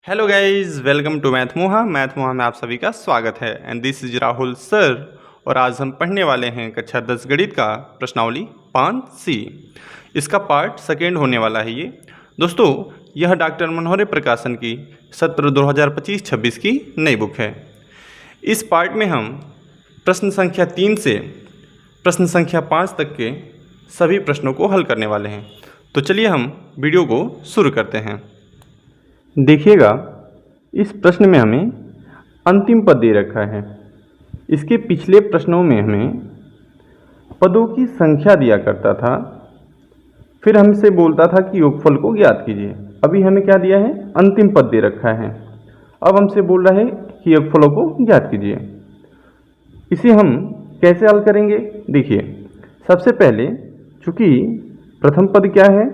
Hello guys, welcome to math मोहा में आप सभी का स्वागत है। And this is Rahul sir. और आज हम पढ़ने वाले हैं कक्षा 10 गणित का प्रश्नावली 5C। इसका पार्ट सेकेंड होने वाला है ये। दोस्तों, यह डॉक्टर मनोहरे प्रकाशन की सत्र 2025-26 की नई बुक है। इस पार्ट में हम प्रश्न संख्या 3 से प्रश्न संख्या 5 तक के सभी प्रश्नों को हल करने वाले हैं। तो चलिए हम वीडियो को शुरू करते हैं। देखिएगा, इस प्रश्न में हमें अंतिम पद दे रखा है। इसके पिछले प्रश्नों में हमें पदों की संख्या दिया करता था, फिर हमसे बोलता था कि योगफल को ज्ञात कीजिए। अभी हमें क्या दिया है? अंतिम पद दे रखा है। अब हमसे बोल रहा है कि योगफलों को ज्ञात कीजिए। इसे हम कैसे हल करेंगे? देखिए, सबसे पहले चूंकि प्रथम पद क्या है?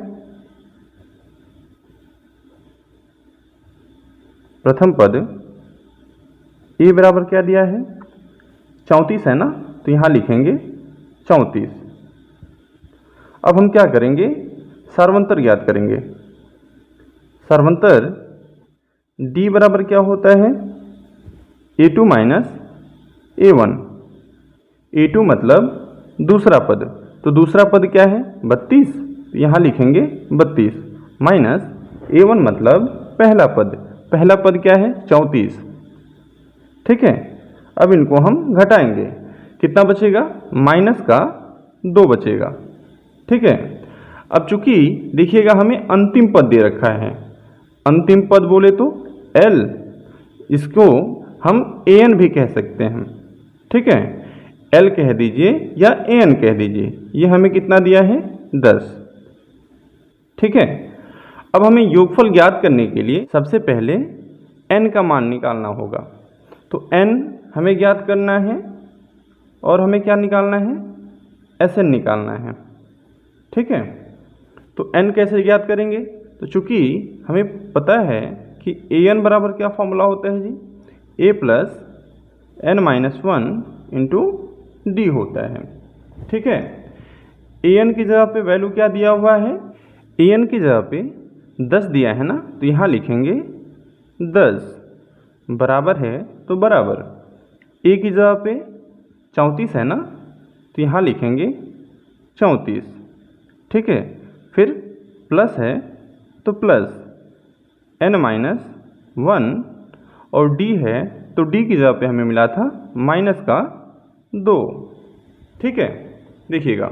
प्रथम पद ए बराबर क्या दिया है? 34 है ना, तो यहाँ लिखेंगे 34। अब हम क्या करेंगे? सर्वंतर ज्ञात करेंगे। सर्वंतर डी बराबर क्या होता है? A2 minus A1। A2 मतलब दूसरा पद, तो दूसरा पद क्या है? 32, तो यहाँ लिखेंगे 32 माइनस A1 मतलब पहला पद। पहला पद क्या है? 34। ठीक है, अब इनको हम घटाएंगे। कितना बचेगा? माइनस का 2 बचेगा। ठीक है, अब चूंकि देखिएगा हमें अंतिम पद दे रखा है। अंतिम पद बोले तो L, इसको हम AN भी कह सकते हैं। ठीक है, L कह दीजिए या AN कह दीजिए। ये हमें कितना दिया है? 10। ठीक है, अब हमें योगफल ज्ञात करने के लिए सबसे पहले n का मान निकालना होगा। तो n हमें ज्ञात करना है और हमें क्या निकालना है? Sn निकालना है। ठीक है, तो n कैसे ज्ञात करेंगे? तो चूंकि हमें पता है कि an बराबर क्या फॉर्मूला होता है जी? a plus n minus 1 into D होता है। ठीक है, an की जगह पे वैल्यू क्या दिया हुआ है? an की जगह पे 10 दिया है ना, तो यहाँ लिखेंगे 10 बराबर है, तो बराबर a की जगह पे 34 है ना, तो यहाँ लिखेंगे 34। ठीक है, फिर प्लस है तो प्लस n माइनस 1 और d है, तो d की जगह पे हमें मिला था माइनस का 2। ठीक है, देखिएगा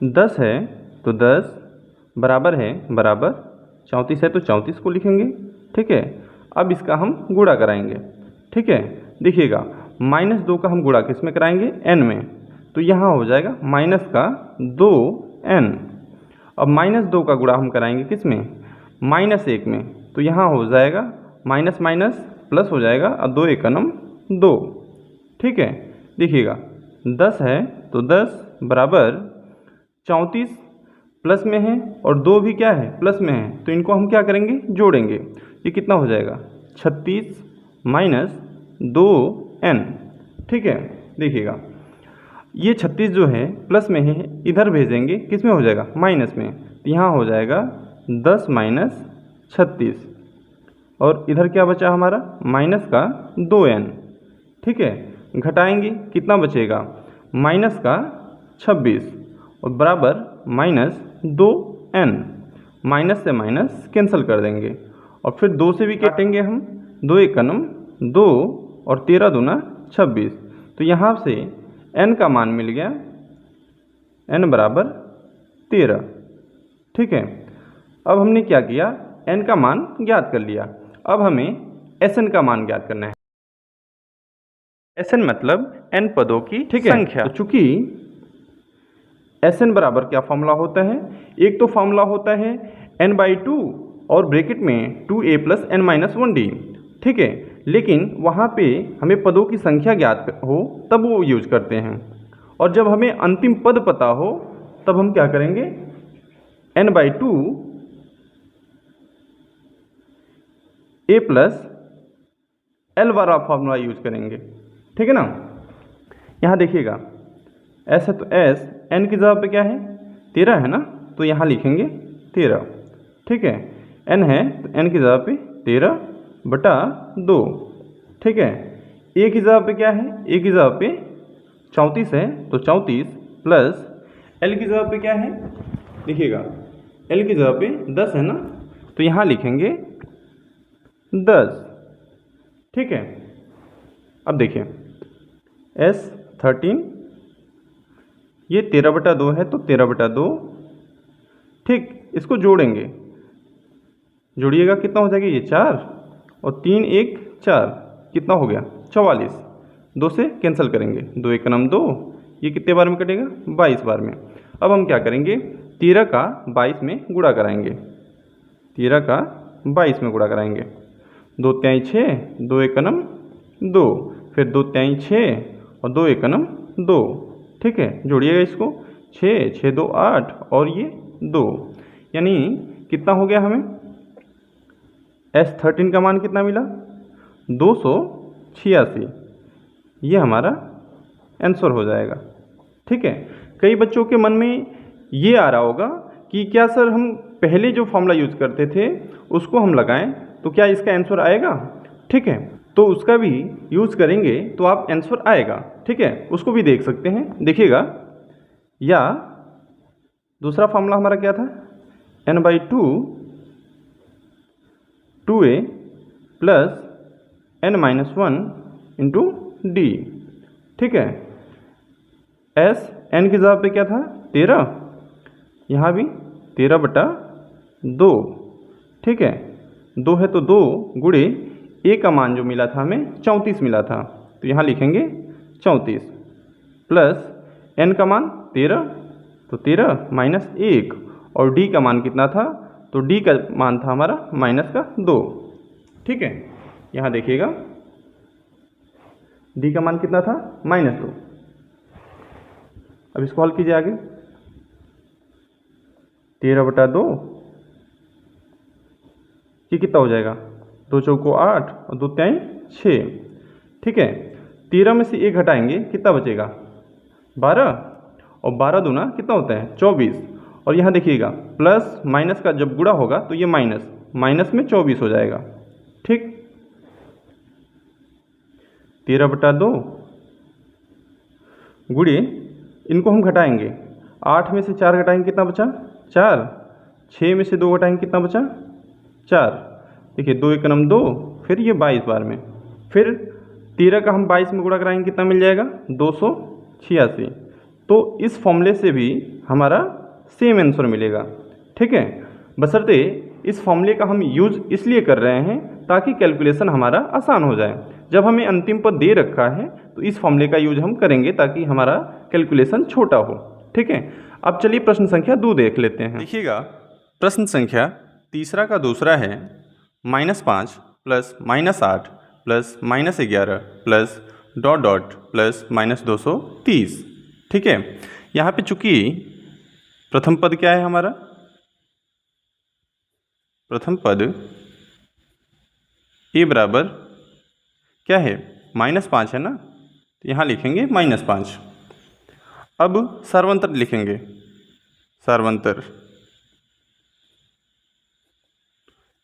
10 है तो 10 बराबर है, बराबर 34 है तो 34 को लिखेंगे। ठीक है, अब इसका हम गुणा कराएंगे। ठीक है, देखिएगा माइनस 2 का हम गुणा किस में कराएंगे? n में, तो यहाँ हो जाएगा माइनस का 2n। अब माइनस 2 का गुणा हम कराएंगे किस में? माइनस 1 में, तो यहाँ हो जाएगा माइनस माइनस प्लस हो जाएगा और 2 1 नम 2। ठीक है, देखिएगा 10 है तो 10 बराबर 34 प्लस में है और 2 भी क्या है? प्लस में है, तो इनको हम क्या करेंगे? जोड़ेंगे। ये कितना हो जाएगा? 36 माइनस 2n। ठीक है, देखिएगा ये 36 जो है प्लस में है, इधर भेजेंगे किस में हो जाएगा? माइनस में, तो यहाँ हो जाएगा 10 माइनस 36 और इधर क्या बचा हमारा? माइनस का 2n। ठीक है, घटाएंगे कितना बचेगा? माइनस का 26 और बराबर माइनस 2n। माइनस से माइनस कैंसिल कर देंगे और फिर 2 से भी काटेंगे हम। 2 1 नम 2 और 13 दूना 26, तो यहाँ से n का मान मिल गया, n बराबर 13। ठीक है, अब हमने क्या किया? n का मान ज्ञात कर लिया। अब हमें Sn का मान ज्ञात करना है। Sn मतलब n पदों की संख्या। तो चूंकि Sn बराबर क्या फॉर्मूला होता है? एक तो फॉर्मूला होता है n/2 और ब्रैकेट में 2a plus n minus 1d। ठीक है, लेकिन वहाँ पे हमें पदों की संख्या ज्ञात हो तब वो यूज करते हैं, और जब हमें अंतिम पद पता हो तब हम क्या करेंगे? n/2 a प्लस l वाला फॉर्मूला यूज करेंगे। ठीक है ना, यहाँ देखिएगा s है तो s, n की जगह पे क्या है? 13 है ना, तो यहाँ लिखेंगे 13। ठीक है, n है तो n की जगह पे 13 बटा 2। ठीक है, ए की जगह पे क्या है, ए की जगह पे 34 है तो 34 प्लस एल की जगह पे क्या है, देखिएगा एल की जगह पे 10 है ना, तो यहाँ लिखेंगे 10। ठीक है, अब देखिए S13 ये 13/2 है तो 13/2। ठीक, इसको जोड़ेंगे, जोड़िएगा कितना हो जाएगा, ये 4 और 3 1 4, कितना हो गया 44। 2 से कैंसिल करेंगे, 2 1 2, ये कितने बार में कटेगा 22 बार में। अब हम क्या करेंगे, 13 का 22 में गुणा कराएंगे, 13 का 22 में गुणा कराएंगे। 2 3 6, 2 1 2, फिर 2 3 6 और 2 1 2। ठीक है, जोड़िएगा इसको, 6 6 2 8 और ये 2, यानी कितना हो गया हमें, S13 का मान कितना मिला 286। ये हमारा आंसर हो जाएगा। ठीक है, कई बच्चों के मन में ये आ रहा होगा कि क्या सर हम पहले जो फॉर्मूला यूज़ करते थे उसको हम लगाएं तो क्या इसका आंसर आएगा। ठीक है, तो उसका भी यूज़ करेंगे तो आप आंसर आएगा। ठीक है, उसको भी देख सकते हैं, देखिएगा। या दूसरा फॉर्मूला हमारा क्या था, n/2 2a plus n-1 into D. ठीक है, एस एन की जगह पे क्या था 13, यहाँ भी 13/2। ठीक है, 2 है तो 2 गुणे ए का मान जो मिला था हमें 34 मिला था, तो यहाँ लिखेंगे 34 प्लस एन का मान 13 तो 13 माइनस 1 और डी का मान कितना था, तो डी का मान था हमारा -2। ठीक है, यहाँ देखिएगा डी का मान कितना था -2। अब इसको हल कीजिए आगे, 13/2 ये कितना हो जाएगा, 2 चौको 8 और 2 3 6। ठीक है, 13 में से 1 घटाएंगे कितना बचेगा 12 और 12 दूना कितना होता है 24। और यहाँ देखिएगा प्लस माइनस का जब गुणा होगा तो ये माइनस में 24 हो जाएगा। ठीक, 13/2 गुणे इनको हम घटाएंगे, 8 में से 4 घटाएंगे कितना बचा 4, 6 में से 2 घटाएंगे कितना बचा 4। देखिए 2 1 2, फिर ये 22 बार में, फिर 13 का हम 22 में गुणा कराएंगे कितना मिल जाएगा 286। तो इस फॉर्मूले से भी हमारा सेम आंसर मिलेगा। ठीक है, बशर्ते इस फॉर्मूले का हम यूज़ इसलिए कर रहे हैं ताकि कैलकुलेशन हमारा आसान हो जाए। जब हमें अंतिम पद दे रखा है तो इस फॉर्मूले का यूज हम करेंगे ताकि हमारा कैलकुलेशन छोटा हो। ठीक है, अब चलिए प्रश्न संख्या 2 देख लेते हैं। देखिएगा प्रश्न संख्या तीसरा का दूसरा है -5 plus -8 plus -11 plus dot dot plus -230। ठीक है, यहाँ पे चूंकि प्रथम पद क्या है हमारा, प्रथम पद ए बराबर क्या है -5 है ना, तो यहाँ लिखेंगे -5। अब सर्वांतर लिखेंगे,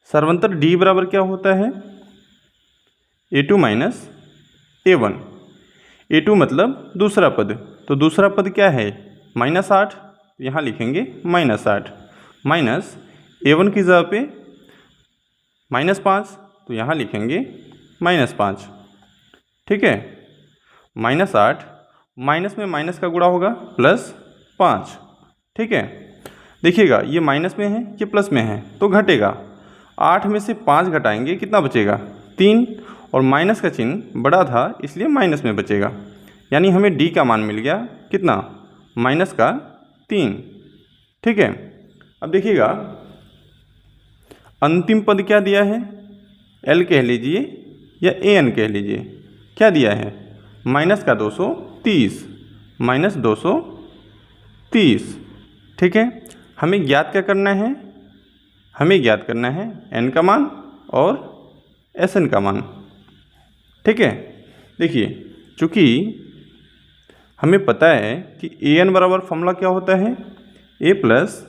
सर्वांतर डी बराबर क्या होता है A2 माइनस A1। A2 मतलब दूसरा पद, तो दूसरा पद क्या है -8, यहाँ लिखेंगे -8 माइनस A1 की जगह पे -5, तो यहाँ लिखेंगे -5। ठीक है, -8 माइनस में माइनस का गुणा होगा +5। ठीक है, देखिएगा ये माइनस में है ये प्लस में है तो घटेगा, 8 में से 5 घटाएंगे कितना बचेगा 3, और माइनस का चिन्ह बड़ा था इसलिए माइनस में बचेगा, यानी हमें डी का मान मिल गया कितना -3। ठीक है, अब देखिएगा अंतिम पद क्या दिया है, एल कह लीजिए या ए एन कह लीजिए, क्या दिया है -230 -230। ठीक है, हमें ज्ञात क्या करना है, हमें ज्ञात करना है एन का मान और एस एन का मान। ठीक है, देखिए चूँकि हमें पता है कि ए एन बराबर फॉर्मूला क्या होता है A plus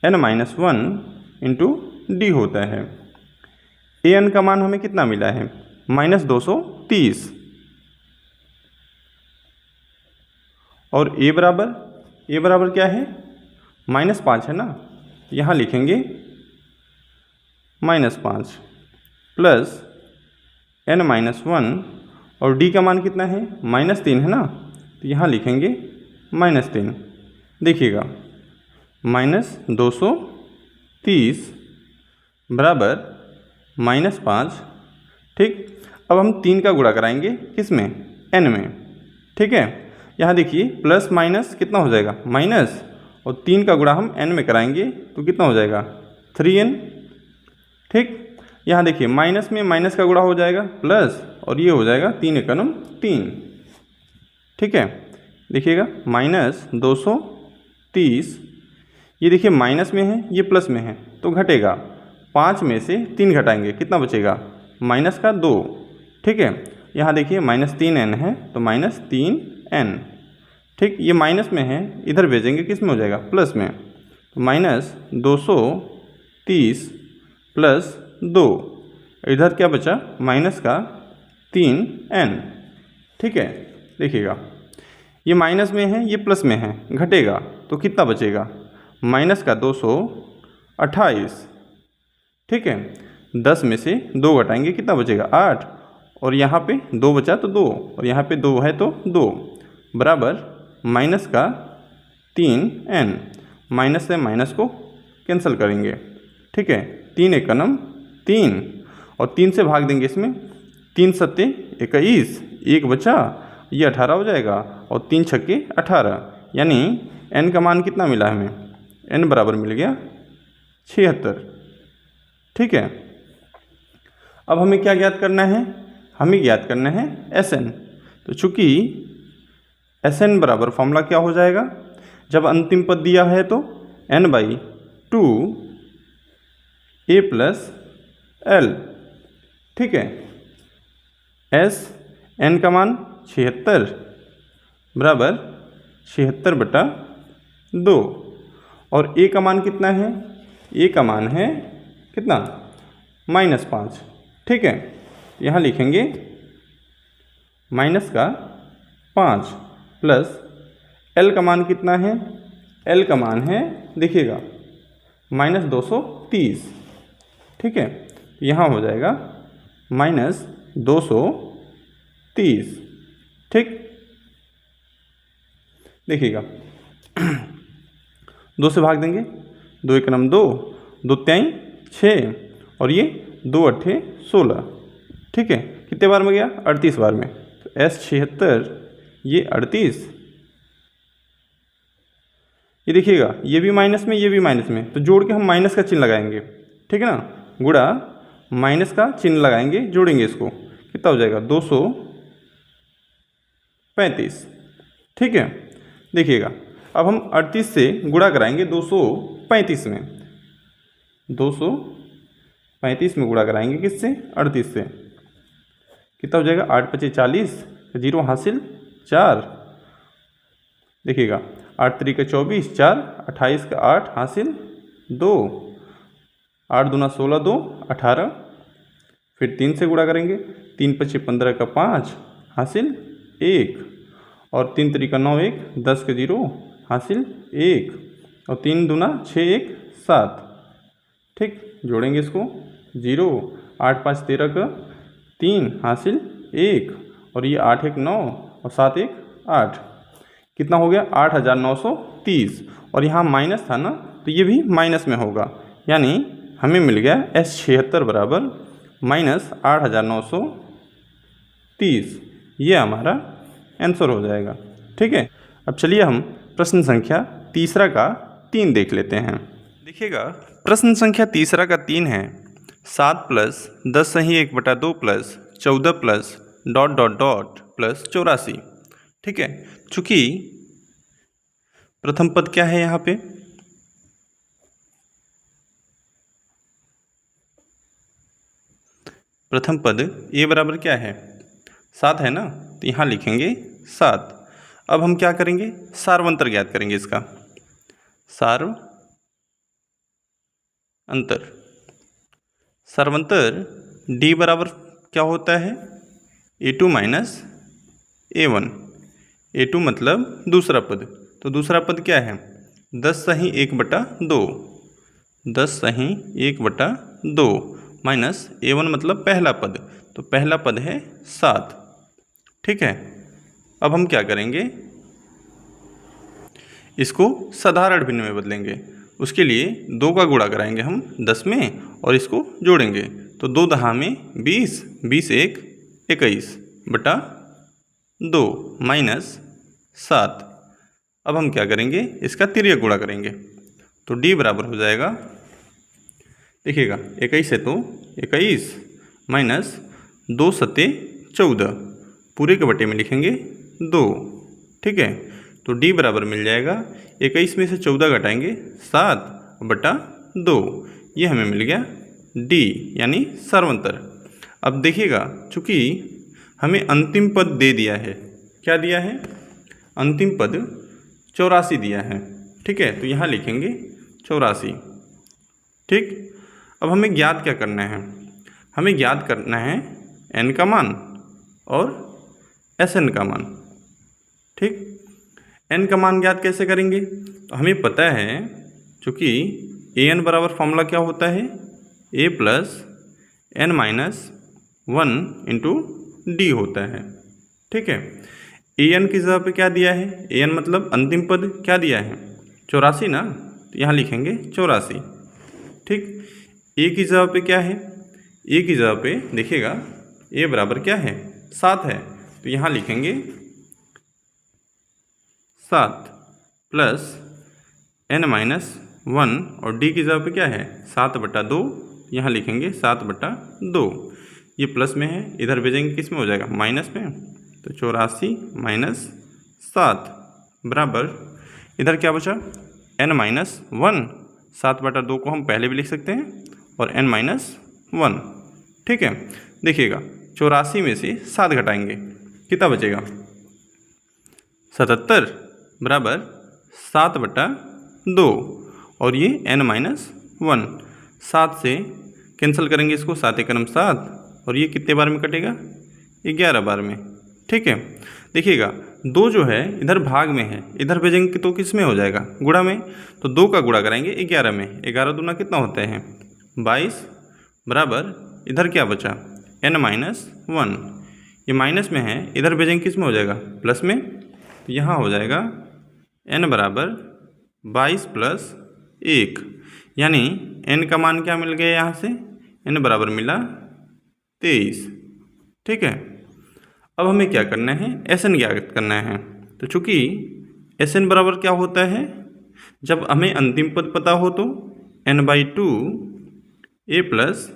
n-1 into D होता है। ए एन का मान हमें कितना मिला है, -230। और ए बराबर क्या है, -5 है ना, यहाँ लिखेंगे -5 प्लस n-1 और d का मान कितना है, -3 है ना, तो यहाँ लिखेंगे -3। देखिएगा -230 बराबर -5। ठीक, अब हम 3 का गुणा कराएंगे किस में, n में। ठीक है, यहाँ देखिए प्लस माइनस कितना हो जाएगा, माइनस, और 3 का गुणा हम n में कराएंगे तो कितना हो जाएगा, 3n। ठीक, यहाँ देखिए माइनस में माइनस का गुणा हो जाएगा प्लस, और ये हो जाएगा 3 एकम 3। ठीक है, देखिएगा -230, ये देखिए माइनस में है, ये प्लस में है तो घटेगा, 5 में से 3 घटाएंगे कितना बचेगा, -2। ठीक है, यहाँ देखिए -3n है तो -3n। ठीक, ये माइनस में है, इधर भेजेंगे किस में हो जाएगा, प्लस में, तो -230 प्लस 2, इधर क्या बचा, -3n। ठीक है, देखिएगा ये माइनस में है, ये प्लस में है, घटेगा तो कितना बचेगा, -228। ठीक है, 10 में से 2 घटाएंगे कितना बचेगा, 8, और यहाँ पे 2 बचा तो 2, और यहाँ पे 2 है तो 2, बराबर -3n। माइनस से माइनस को कैंसिल करेंगे। ठीक है, 3 एकम 3, और 3 से भाग देंगे इसमें, 3 सत्ते 21, 1 बचा, ये 18 हो जाएगा, और 3 छक्के 18, यानी n का मान कितना मिला हमें, n बराबर मिल गया 76। ठीक है, अब हमें क्या ज्ञात करना है, हमें ज्ञात करना है Sn। तो चूँकि Sn बराबर फॉर्मूला क्या हो जाएगा, जब अंतिम पद दिया है तो n/2 a + l। ठीक है, Sn का मान 76 बराबर 76/2, और a का मान कितना है, a का मान है कितना, -5। ठीक है, यहाँ लिखेंगे -5 प्लस l का मान कितना है, l का मान है देखिएगा -230। ठीक है, यहाँ हो जाएगा -230। ठीक, देखिएगा 2 से भाग देंगे, 2 एकम 2, 2 त्याई 6, और ये 2 अट्ठे 16। ठीक है, कितने बार में गया, 38 बार में, तो S76 ये 38। ये देखिएगा ये भी माइनस में, ये भी माइनस में, तो जोड़ के हम माइनस का चिन्ह लगाएंगे। ठीक है ना, गुणा माइनस का चिन्ह लगाएंगे, जोड़ेंगे इसको, कितना हो जाएगा 235। ठीक है, देखिएगा अब हम 38 से गुणा कराएंगे 235 में, 235 में गुणा कराएंगे किससे, 38 से, कितना हो जाएगा, 8 × 5 = 40, 0 हासिल 4। देखिएगा 8 × 3 = 24, 4, 28 का 8 हासिल 2, 8 दूना 16, 2 18, फिर 3 से गुणा करेंगे, 3 × 5 = 15 का 5 हासिल 1, और 3 × 3 = 9, 1 10 के 0 हासिल 1, और 3 दूना 6, 1 7। ठीक, जोड़ेंगे इसको, 0, 8 × 5 = 13 का 3 हासिल 1, और ये 8 × 1 = 9, और 7 × 1 = 8। कितना हो गया, 8930, और यहाँ माइनस था ना, तो ये भी माइनस में होगा, यानी हमें मिल गया S76 बराबर -8930। ये हमारा आंसर हो जाएगा। ठीक है, अब चलिए हम प्रश्न संख्या तीसरा का 3 देख लेते हैं। देखिएगा प्रश्न संख्या तीसरा का 3 है, 7 + 10 सही 1/2 + 14 + ... + 84। ठीक है, चूँकि प्रथम पद क्या है यहाँ पे, प्रथम पद a बराबर क्या है, 7 है ना, तो यहाँ लिखेंगे 7। अब हम क्या करेंगे, सार्वंतर ज्ञात करेंगे इसका, सार्वंतर डी बराबर क्या होता है, A2 माइनस A1। A2 मतलब दूसरा पद, तो दूसरा पद क्या है, 10 सही 1/2, 10 सही 1/2 माइनस A1 मतलब पहला पद, तो पहला पद है 7। ठीक है, अब हम क्या करेंगे, इसको साधारण भिन्न में बदलेंगे। उसके लिए 2 का गुणा कराएंगे हम 10 में और इसको जोड़ेंगे, तो 2 दहा में 20, 20 1 21/2 माइनस 7। अब हम क्या करेंगे, इसका तिर्यक गुणा करेंगे, तो d बराबर हो जाएगा, देखिएगा 21 है तो 21 माइनस 2 सत्ते 14, पूरे के बटे में लिखेंगे 2। ठीक है, तो d बराबर मिल जाएगा, 21 में से 14 घटाएंगे 7/2, ये हमें मिल गया d यानी सर्वंतर। अब देखिएगा, चूँकि हमें अंतिम पद दे दिया है, क्या दिया है, अंतिम पद 84 दिया है। ठीक है, तो यहाँ लिखेंगे 84। ठीक, अब हमें ज्ञात क्या करना है, हमें ज्ञात करना है n का मान और Sn का मान। ठीक, n का मान ज्ञात कैसे करेंगे, तो हमें पता है, चूँकि an बराबर फॉर्मूला क्या होता है, a plus n minus 1 into D होता है। ठीक है, an की जगह पे क्या दिया है, an मतलब अंतिम पद क्या दिया है, 84 ना, तो यहाँ लिखेंगे 84। ठीक, a की जगह पे क्या है, a की जगह पे देखिएगा a बराबर क्या है, 7 है, तो यहाँ लिखेंगे 7 प्लस n माइनस 1 और d की जगह पे क्या है 7/2, यहाँ लिखेंगे 7/2। ये प्लस में है, इधर भेजेंगे किस में हो जाएगा, माइनस में, तो 84 माइनस 7 बराबर, इधर क्या बचा n माइनस 1, 7/2 को हम पहले भी लिख सकते हैं और n माइनस 1। ठीक है, देखिएगा 84 में से 7 घटाएंगे, कितना बचेगा, 77 बराबर 7/2 और ये n माइनस 1, 7 से कैंसिल करेंगे इसको, 7 एकम 7 और ये कितने बार में कटेगा, 11 बार में। ठीक है, देखिएगा 2 जो है इधर भाग में है, इधर भेजेंगे तो किस में हो जाएगा, गुणा में, तो 2 का गुणा कराएंगे 11 में, 11 दूना कितना होते हैं 22 बराबर, इधर क्या बचा n माइनस 1, ये माइनस में है, इधर भेजेंगे किस में हो जाएगा, प्लस में, तो यहाँ हो जाएगा n बराबर 22 प्लस 1, यानी n का मान क्या मिल गया यहाँ से, n बराबर मिला 23। ठीक है, अब हमें क्या करना है, Sn ज्ञात करना है, तो चूँकि Sn बराबर क्या होता है, जब हमें अंतिम पद पता हो तो n/2 a प्लस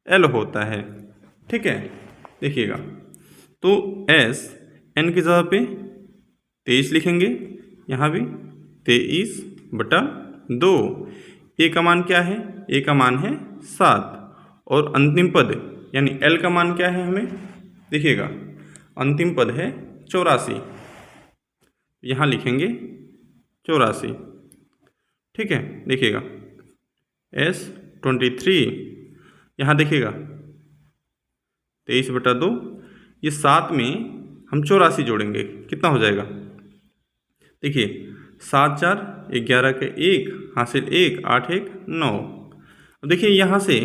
l होता है। ठीक है, देखिएगा, तो S n की जगह पे 23 लिखेंगे, यहाँ भी 23/2, a का मान क्या है, a का मान है 7 और अंतिम पद यानी l का मान क्या है, हमें देखिएगा अंतिम पद है 84, यहाँ लिखेंगे 84। ठीक है, देखिएगा S23, यहाँ देखिएगा 23/2, ये 7 में हम 84 जोड़ेंगे, कितना हो जाएगा, देखिए 7 4 11 के 1 हासिल 1 8 1 9। अब देखिए यहाँ से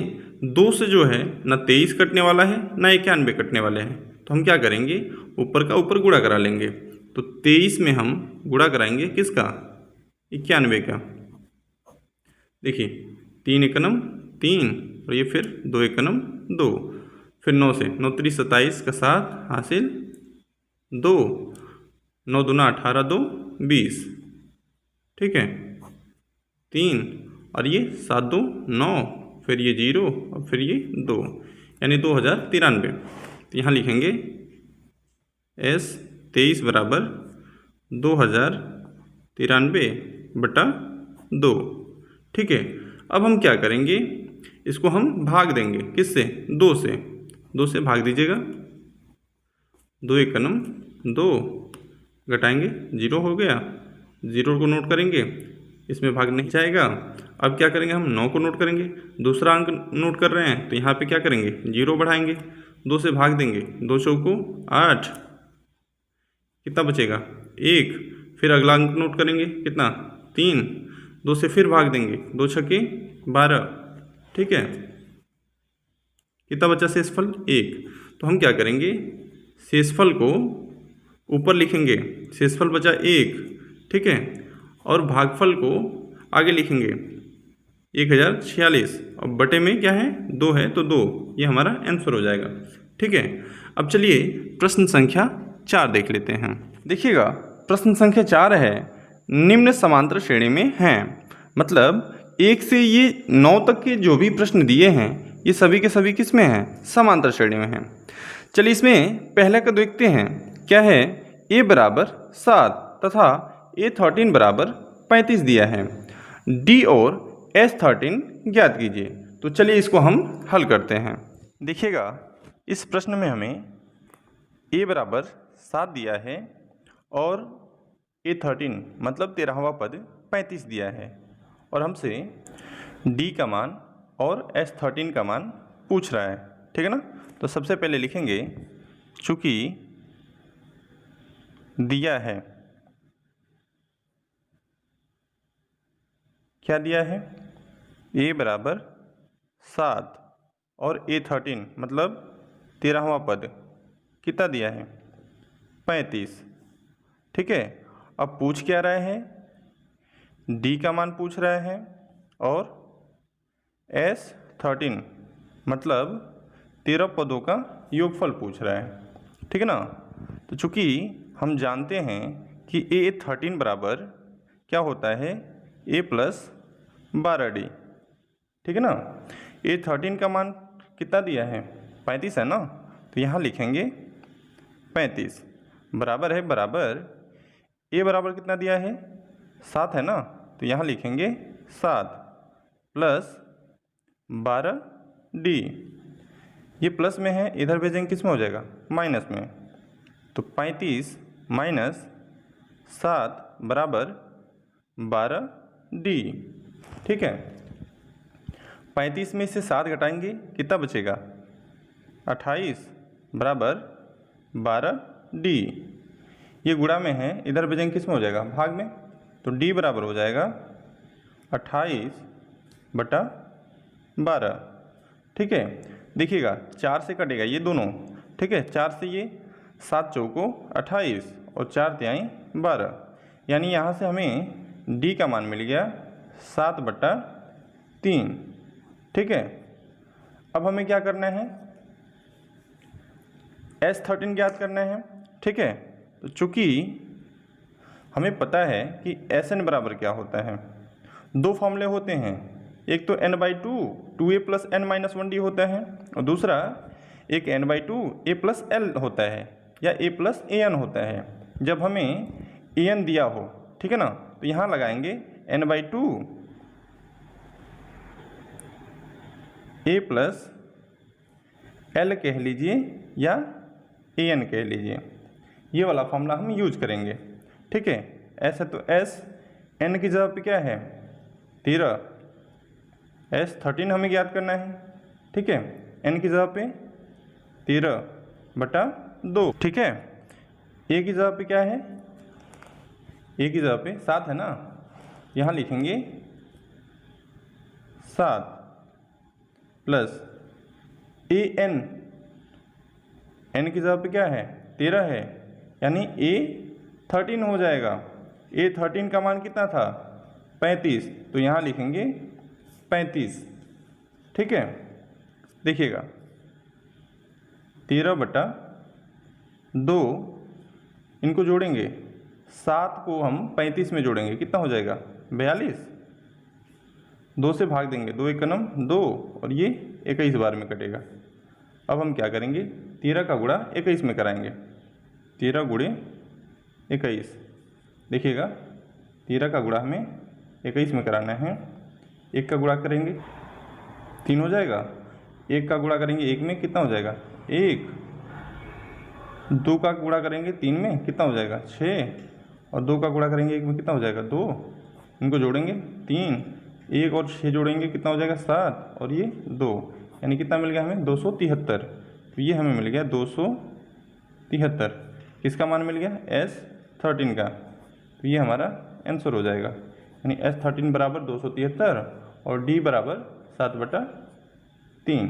2 से जो है ना 23 कटने वाला है ना 91 कटने वाले हैं, तो हम क्या करेंगे, ऊपर का ऊपर गुणा करा लेंगे, तो 23 में हम गुणा कराएंगे किसका, 91 का। देखिए 3 एकनम 3 और ये फिर 2 एकनम 2, फिर 9 से 9 3 27 का 7 हासिल 2, 9 दूना 18 2 20। ठीक है, 3 और ये 7 2 9, फिर ये 0 और फिर ये 2, यानी 2093। तो यहाँ लिखेंगे S23 बराबर 2093/2। ठीक है, अब हम क्या करेंगे, इसको हम भाग देंगे किससे, 2 से, 2 से भाग दीजिएगा, 2 एकनम 2 घटाएंगे 0 हो गया, 0 को नोट करेंगे, इसमें भाग नहीं जाएगा। अब क्या करेंगे, हम 9 को नोट करेंगे, दूसरा अंक नोट कर रहे हैं तो यहाँ पे क्या करेंगे, 0 बढ़ाएंगे, 2 से भाग देंगे, 2 चौको 8, कितना बचेगा 1। फिर अगला अंक नोट करेंगे, कितना 3, 2 से फिर भाग देंगे, 2 छक्के 12, ठीक है। कितना बचा शेषफल 1। तो हम क्या करेंगे, शेषफल को ऊपर लिखेंगे, शेषफल बचा 1, ठीक है, और भागफल को आगे लिखेंगे 1046, और बटे में क्या है 2 है तो 2, ये हमारा आंसर हो जाएगा, ठीक है। अब चलिए प्रश्न संख्या 4 देख लेते हैं। देखिएगा प्रश्न संख्या 4 है, निम्न समांतर श्रेणी में हैं, मतलब 1 से ये 9 तक के जो भी प्रश्न दिए हैं ये सभी के सभी किस में हैं, समांतर श्रेणी में हैं। चलिए इसमें पहले का देखते हैं, क्या है, a बराबर 7 तथा a13 बराबर 35 दिया है, d और s13 ज्ञात कीजिए। तो चलिए इसको हम हल करते हैं। देखिएगा इस प्रश्न में हमें a बराबर 7 दिया है और a13 मतलब 13वां पद 35 दिया है, और हमसे d का मान और s13 का मान पूछ रहा है, ठीक है ना। तो सबसे पहले लिखेंगे, चूँकि दिया है, क्या दिया है, a बराबर 7 और a13 मतलब 13वां पद कितना दिया है 35, ठीक है। अब पूछ क्या रहे हैं, d का मान पूछ रहा है और s13 मतलब 13 पदों का योगफल पूछ रहा है, ठीक है ना। तो चूँकि हम जानते हैं कि a13 बराबर क्या होता है, a प्लस 12d, ठीक है ना। a13 का मान कितना दिया है 35 है ना, तो यहाँ लिखेंगे 35 बराबर है, बराबर a बराबर कितना दिया है 7 है ना, तो यहाँ लिखेंगे 7 प्लस 12d, ये प्लस में है, इधर भेजेंगे किस में हो जाएगा, माइनस में। तो 35 माइनस 7 बराबर 12d, ठीक है। 35 में से 7 घटाएंगे, कितना बचेगा 28 बराबर 12d, ये गुणा में है, इधर भेजेंगे किस में हो जाएगा, भाग में। तो d बराबर हो जाएगा 28 बटा 12, ठीक है। देखिएगा 4 से कटेगा ये दोनों, ठीक है, 4 से ये 7 चौको 28 और 4 तिहाई 12, यानी यहाँ से हमें d का मान मिल गया 7 बटा 3, ठीक है। अब हमें क्या करना है, s13 ज्ञात करना है, ठीक है। तो चूँकि हमें पता है कि sn बराबर क्या होता है, दो फॉर्मूले होते हैं, एक तो n/2 2a plus n minus 1d होता है, और दूसरा एक n/2 a प्लस l होता है या a प्लस an होता है। जब हमें an दिया हो, ठीक है ना, तो यहाँ लगाएंगे n/2 a प्लस l कह लीजिए या an कह लीजिए, ये वाला फॉर्मूला हम यूज करेंगे, ठीक है। ऐसा तो s n की जगह पे क्या है 13, s13 हमें ज्ञात करना है, ठीक है, n की जगह पे 13 बटा 2, ठीक है। a की जगह पे क्या है, a की जगह पे 7 है ना, यहाँ लिखेंगे 7 प्लस an, n की जगह पे क्या है 13 है, यानी a13 हो जाएगा। a13 का मान कितना था 35, तो यहाँ लिखेंगे 35, ठीक है। देखिएगा 13 बटा 2, इनको जोड़ेंगे, 7 को हम 35 में जोड़ेंगे, कितना हो जाएगा 42, 2 से भाग देंगे, 2 एक नम 2, और ये 21 बार में कटेगा। अब हम क्या करेंगे, 13 का गुणा 21 में कराएंगे, 13 गुणे 21, देखिएगा 13 का गुणा हमें 21 में कराना है, 1 का गुणा करेंगे 3 हो जाएगा, 1 का गुणा करेंगे 1 में कितना हो जाएगा 1, 2 का गुणा करेंगे 3 में कितना हो जाएगा 6, और 2 का गुणा करेंगे 1 में कितना हो जाएगा 2, इनको जोड़ेंगे 3, 1 और 6 जोड़ेंगे कितना हो जाएगा 7, और ये 2, यानी कितना मिल गया हमें 273। तो ये हमें मिल गया 273। किसका मान मिल गया S13 का। तो ये हमारा आंसर हो जाएगा, यानी S13 बराबर 273 और D बराबर 7/3।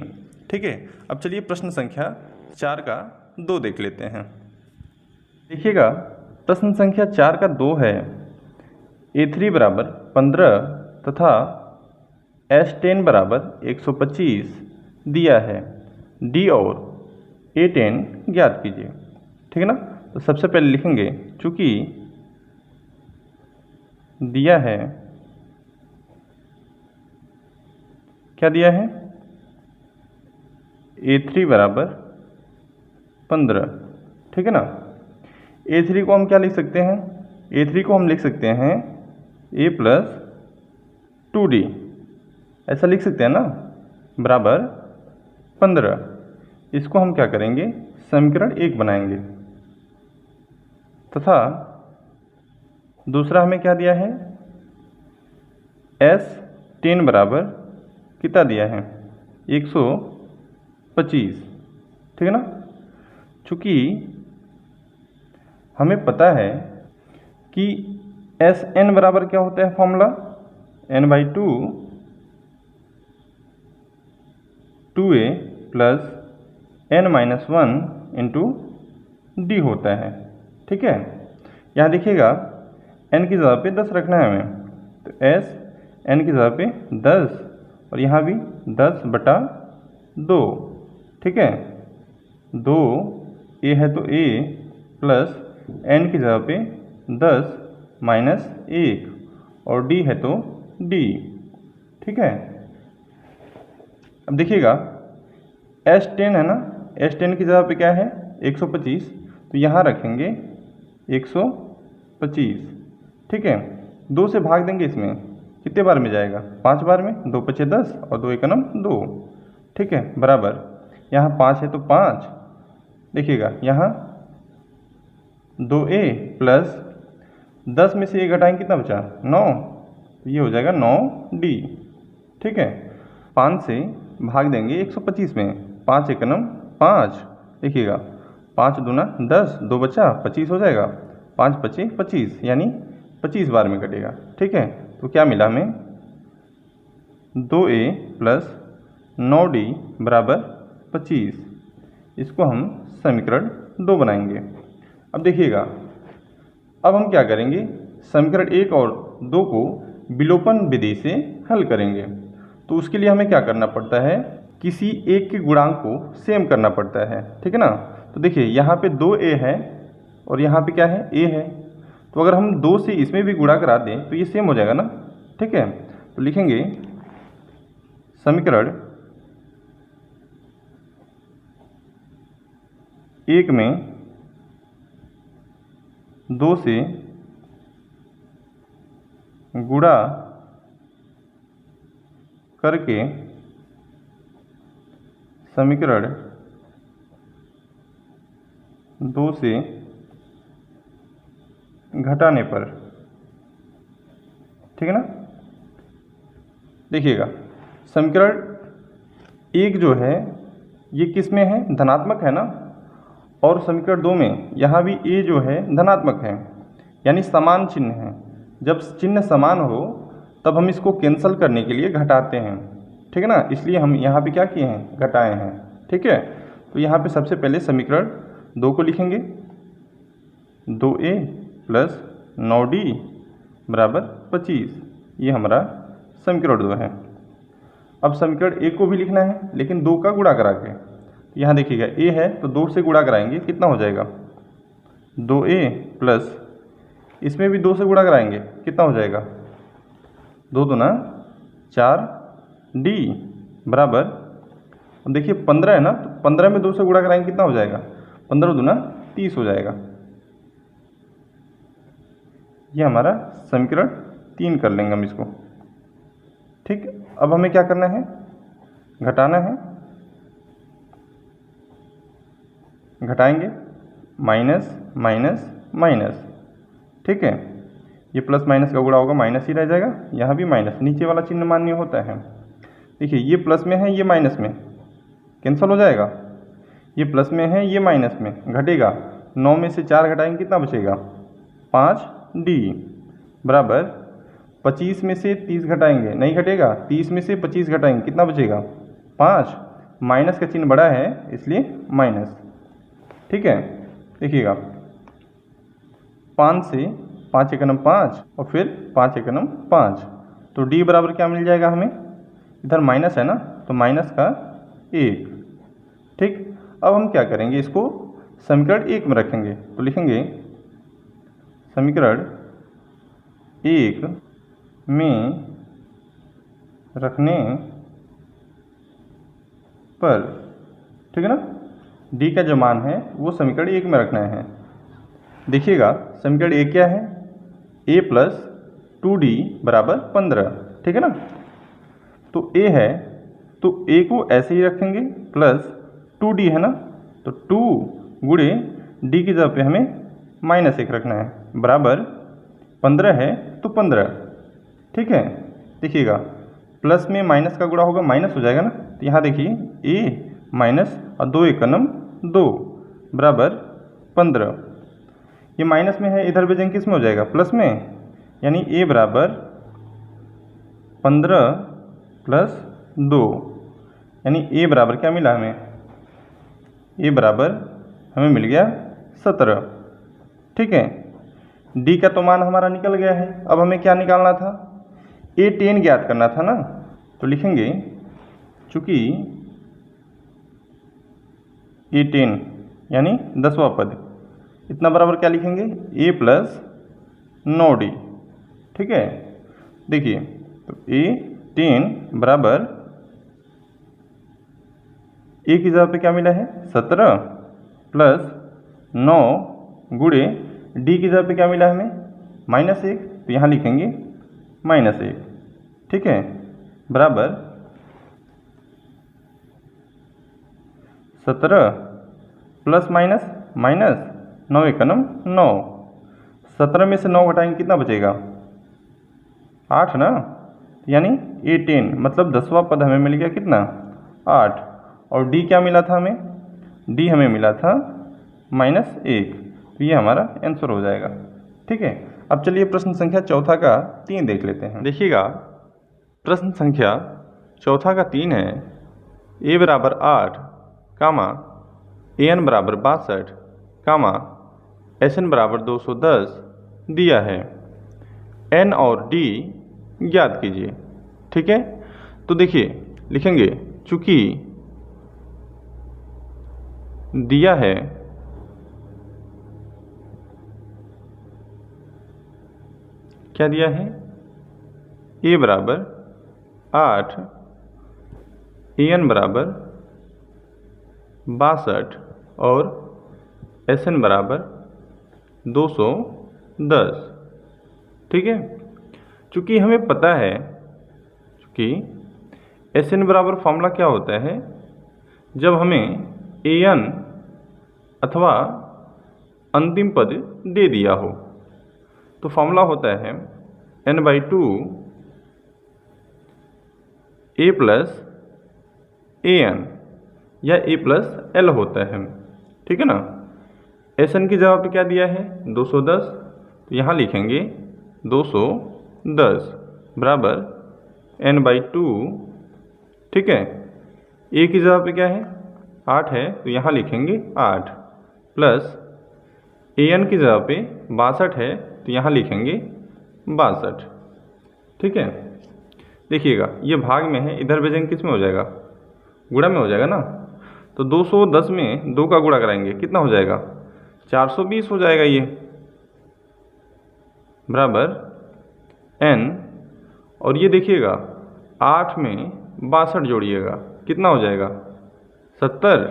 ठीक है। अब चलिए प्रश्न संख्या 4 का 2 देख लेते हैं। देखिएगा प्रश्न संख्या 4 का 2 है, A3 बराबर 15 तथा S10 बराबर 125 दिया है, D और A10 ज्ञात कीजिए। ठीक है ना। तो सबसे पहले लिखेंगे, चूँकि दिया है, क्या दिया है, A3 बराबर 15। ठीक है ना। A3 को हम क्या लिख सकते हैं, A3 को हम लिख सकते हैं A प्लस 2D, ऐसा लिख सकते हैं ना, बराबर 15। इसको हम क्या करेंगे, समीकरण 1 बनाएंगे, तथा दूसरा हमें क्या दिया है, S10 बराबर कितना दिया है 125। ठीक है ना। चूँकि हमें पता है कि Sn बराबर क्या होता है formula, n/2 2a plus n-1 into D होता है। ठीक है। यहाँ देखिएगा n की जगह पे 10 रखना है हमें, तो S n की जगह पे 10 और यहाँ भी 10/2। ठीक है। 2a है तो a प्लस n की जगह पे 10 माइनस 1 और d है तो d। ठीक है। अब देखिएगा S10 है ना, S10 की जगह पे क्या है 125, तो यहाँ रखेंगे 125। ठीक है। 2 से भाग देंगे, इसमें कितने बार में जाएगा 5 बार में, 2 5 10 और 2 1 2। ठीक है। बराबर यहाँ 5 है तो 5, देखिएगा यहाँ 2a प्लस 10 में से 1 घटाएंगे कितना बचा 9, तो ये हो जाएगा 9d। ठीक है। 5 से भाग देंगे 125 में, 5 1 5, देखिएगा 5 दूना 10, 2 बचा 25 हो जाएगा, 5 5 25, यानी 25 बार में कटेगा। ठीक है। तो क्या मिला हमें 2a प्लस 9d बराबर 25। इसको हम समीकरण 2 बनाएंगे। अब देखिएगा, अब हम क्या करेंगे, समीकरण 1 और 2 को विलोपन विधि से हल करेंगे। तो उसके लिए हमें क्या करना पड़ता है, किसी एक के गुणांक को सेम करना पड़ता है। ठीक है ना। तो देखिए यहाँ पे 2a है और यहाँ पे क्या है a है, तो अगर हम 2 से इसमें भी गुणा करा दें तो ये सेम हो जाएगा ना। ठीक है। तो लिखेंगे समीकरण 1 में 2 से गुणा करके समीकरण 2 से घटाने पर। ठीक है ना। देखिएगा समीकरण 1 जो है ये किस में है, धनात्मक है ना, और समीकरण 2 में यहाँ भी a जो है धनात्मक है, यानी समान चिन्ह है। जब चिन्ह समान हो तब हम इसको कैंसिल करने के लिए घटाते हैं। ठीक है ना। इसलिए हम यहाँ पे क्या किए हैं, घटाए हैं। ठीक है। तो यहाँ पे सबसे पहले समीकरण 2 को लिखेंगे, 2a प्लस 9d बराबर 25। ये हमारा समीकरण 2 है। अब समीकरण 1 को भी लिखना है, लेकिन 2 का गुणा करा के। यहाँ देखिएगा a है तो 2 से गुणा कराएंगे, कितना हो जाएगा 2a प्लस इसमें भी 2 से गुणा कराएंगे, कितना हो जाएगा 2 दूना 4d बराबर, अब देखिए 15 है ना, तो 15 में 2 से गुणा कराएंगे कितना हो जाएगा 15 दूना 30 हो जाएगा। ये हमारा समीकरण 3 कर लेंगे हम इसको। ठीक। अब हमें क्या करना है, घटाना है, घटाएंगे माइनस माइनस माइनस। ठीक है। ये प्लस माइनस का गुणा होगा माइनस ही रह जाएगा, यहाँ भी माइनस, नीचे वाला चिन्ह मान्य होता है। देखिए ये प्लस में है, ये माइनस में, कैंसिल हो जाएगा। ये प्लस में है, ये माइनस में, घटेगा। 9 में से 4 घटाएंगे कितना बचेगा? 5D बराबर 25 में से 30 घटाएंगे, नहीं घटेगा। 30 में से 25 घटाएंगे कितना बचेगा? 5। माइनस का चिन्ह बड़ा है इसलिए माइनस। ठीक है, देखिएगा 5 से 5 एकनम 5 और फिर 5 एकनम 5, तो D बराबर क्या मिल जाएगा हमें? इधर माइनस है ना, तो माइनस का 1। ठीक, अब हम क्या करेंगे, इसको समीकरण 1 में रखेंगे। तो लिखेंगे समीकरण 1 में रखने पर, ठीक है ना, D का जो मान है वो समीकरण 1 में रखना है। देखिएगा समीकरण 1 क्या है? A प्लस 2D बराबर 15, ठीक है ना। तो A है तो A को ऐसे ही रखेंगे, प्लस 2D है ना, तो 2 गुणे D की जगह पे हमें -1 रखना है, बराबर 15 है तो 15। ठीक है, देखिएगा प्लस में माइनस का गुणा होगा माइनस हो जाएगा ना, तो यहाँ देखिए A माइनस और 2 एकनम 2 बराबर 15। ये माइनस में है, इधर भेजेंगे किस में हो जाएगा? प्लस में, यानी A बराबर 15 प्लस 2, यानी A बराबर क्या मिला हमें? A बराबर हमें मिल गया 17। ठीक है, D का तो मान हमारा निकल गया है। अब हमें क्या निकालना था? A10 ज्ञात करना था ना, तो लिखेंगे चूँकि A10 यानी 10वां पद, इतना बराबर क्या लिखेंगे? A plus 9D। ठीक है, देखिए तो A10 बराबर A की जगह पे क्या मिला है? 17 प्लस 9 गुणे D की जगह पे क्या मिला हमें? -1, तो यहाँ लिखेंगे -1। ठीक है, बराबर 17 प्लस माइनस माइनस 9 एकनम 9, 17 में से 9 घटाएंगे कितना बचेगा? 8 ना, यानी A10 मतलब 10वां पद हमें मिल गया कितना? 8। और D क्या मिला था हमें? D हमें मिला था -1, तो ये हमारा आंसर हो जाएगा। ठीक है, अब चलिए प्रश्न संख्या चौथा का 3 देख लेते हैं। देखिएगा प्रश्न संख्या चौथा का 3 है, A बराबर 8 कामा AN बराबर 62 कामा SN बराबर 210 दिया है, N और D ज्ञात कीजिए। ठीक है, तो देखिए लिखेंगे चूँकि दिया है क्या दिया है? A बराबर 8, AN बराबर 62 और SN बराबर 210। ठीक है, चूँकि हमें पता है कि SN बराबर फॉर्मूला क्या होता है, जब हमें AN अथवा अंतिम पद दे दिया हो, तो फॉर्मूला होता है n/2 A प्लस AN या A प्लस L होता है। ठीक है ना, SN की जगह पे क्या दिया है? 210, तो यहाँ लिखेंगे 210 बराबर n/2। ठीक है, A की जगह पे क्या है? 8 है, तो यहाँ लिखेंगे 8 प्लस AN की जगह पे 62 है, तो यहाँ लिखेंगे 62। ठीक है, देखिएगा ये भाग में है, इधर भेजेंगे किस में हो जाएगा? गुणा में हो जाएगा ना, तो 210 में 2 का गुणा कराएंगे कितना हो जाएगा? 420 हो जाएगा ये, बराबर N। और ये देखिएगा 8 में 62 जोड़िएगा कितना हो जाएगा? 70।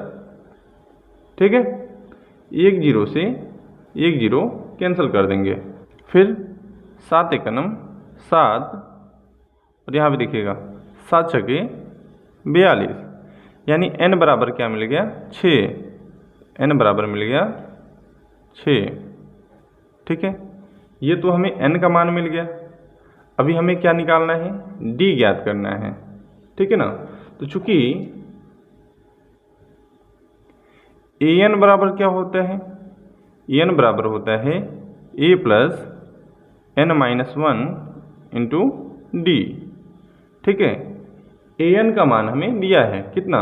ठीक है, 1 0 से 1 0 कैंसिल कर देंगे, फिर 7 एकनम 7 और यहाँ पे देखिएगा 7 छके 42, यानी n बराबर क्या मिल गया? 6। n बराबर मिल गया 6। ठीक है, ये तो हमें n का मान मिल गया। अभी हमें क्या निकालना है, d ज्ञात करना है, ठीक है ना। तो चूंकि an बराबर क्या होता है, an बराबर होता है a plus n minus 1 into D, ठीक है। an का मान हमें दिया है कितना,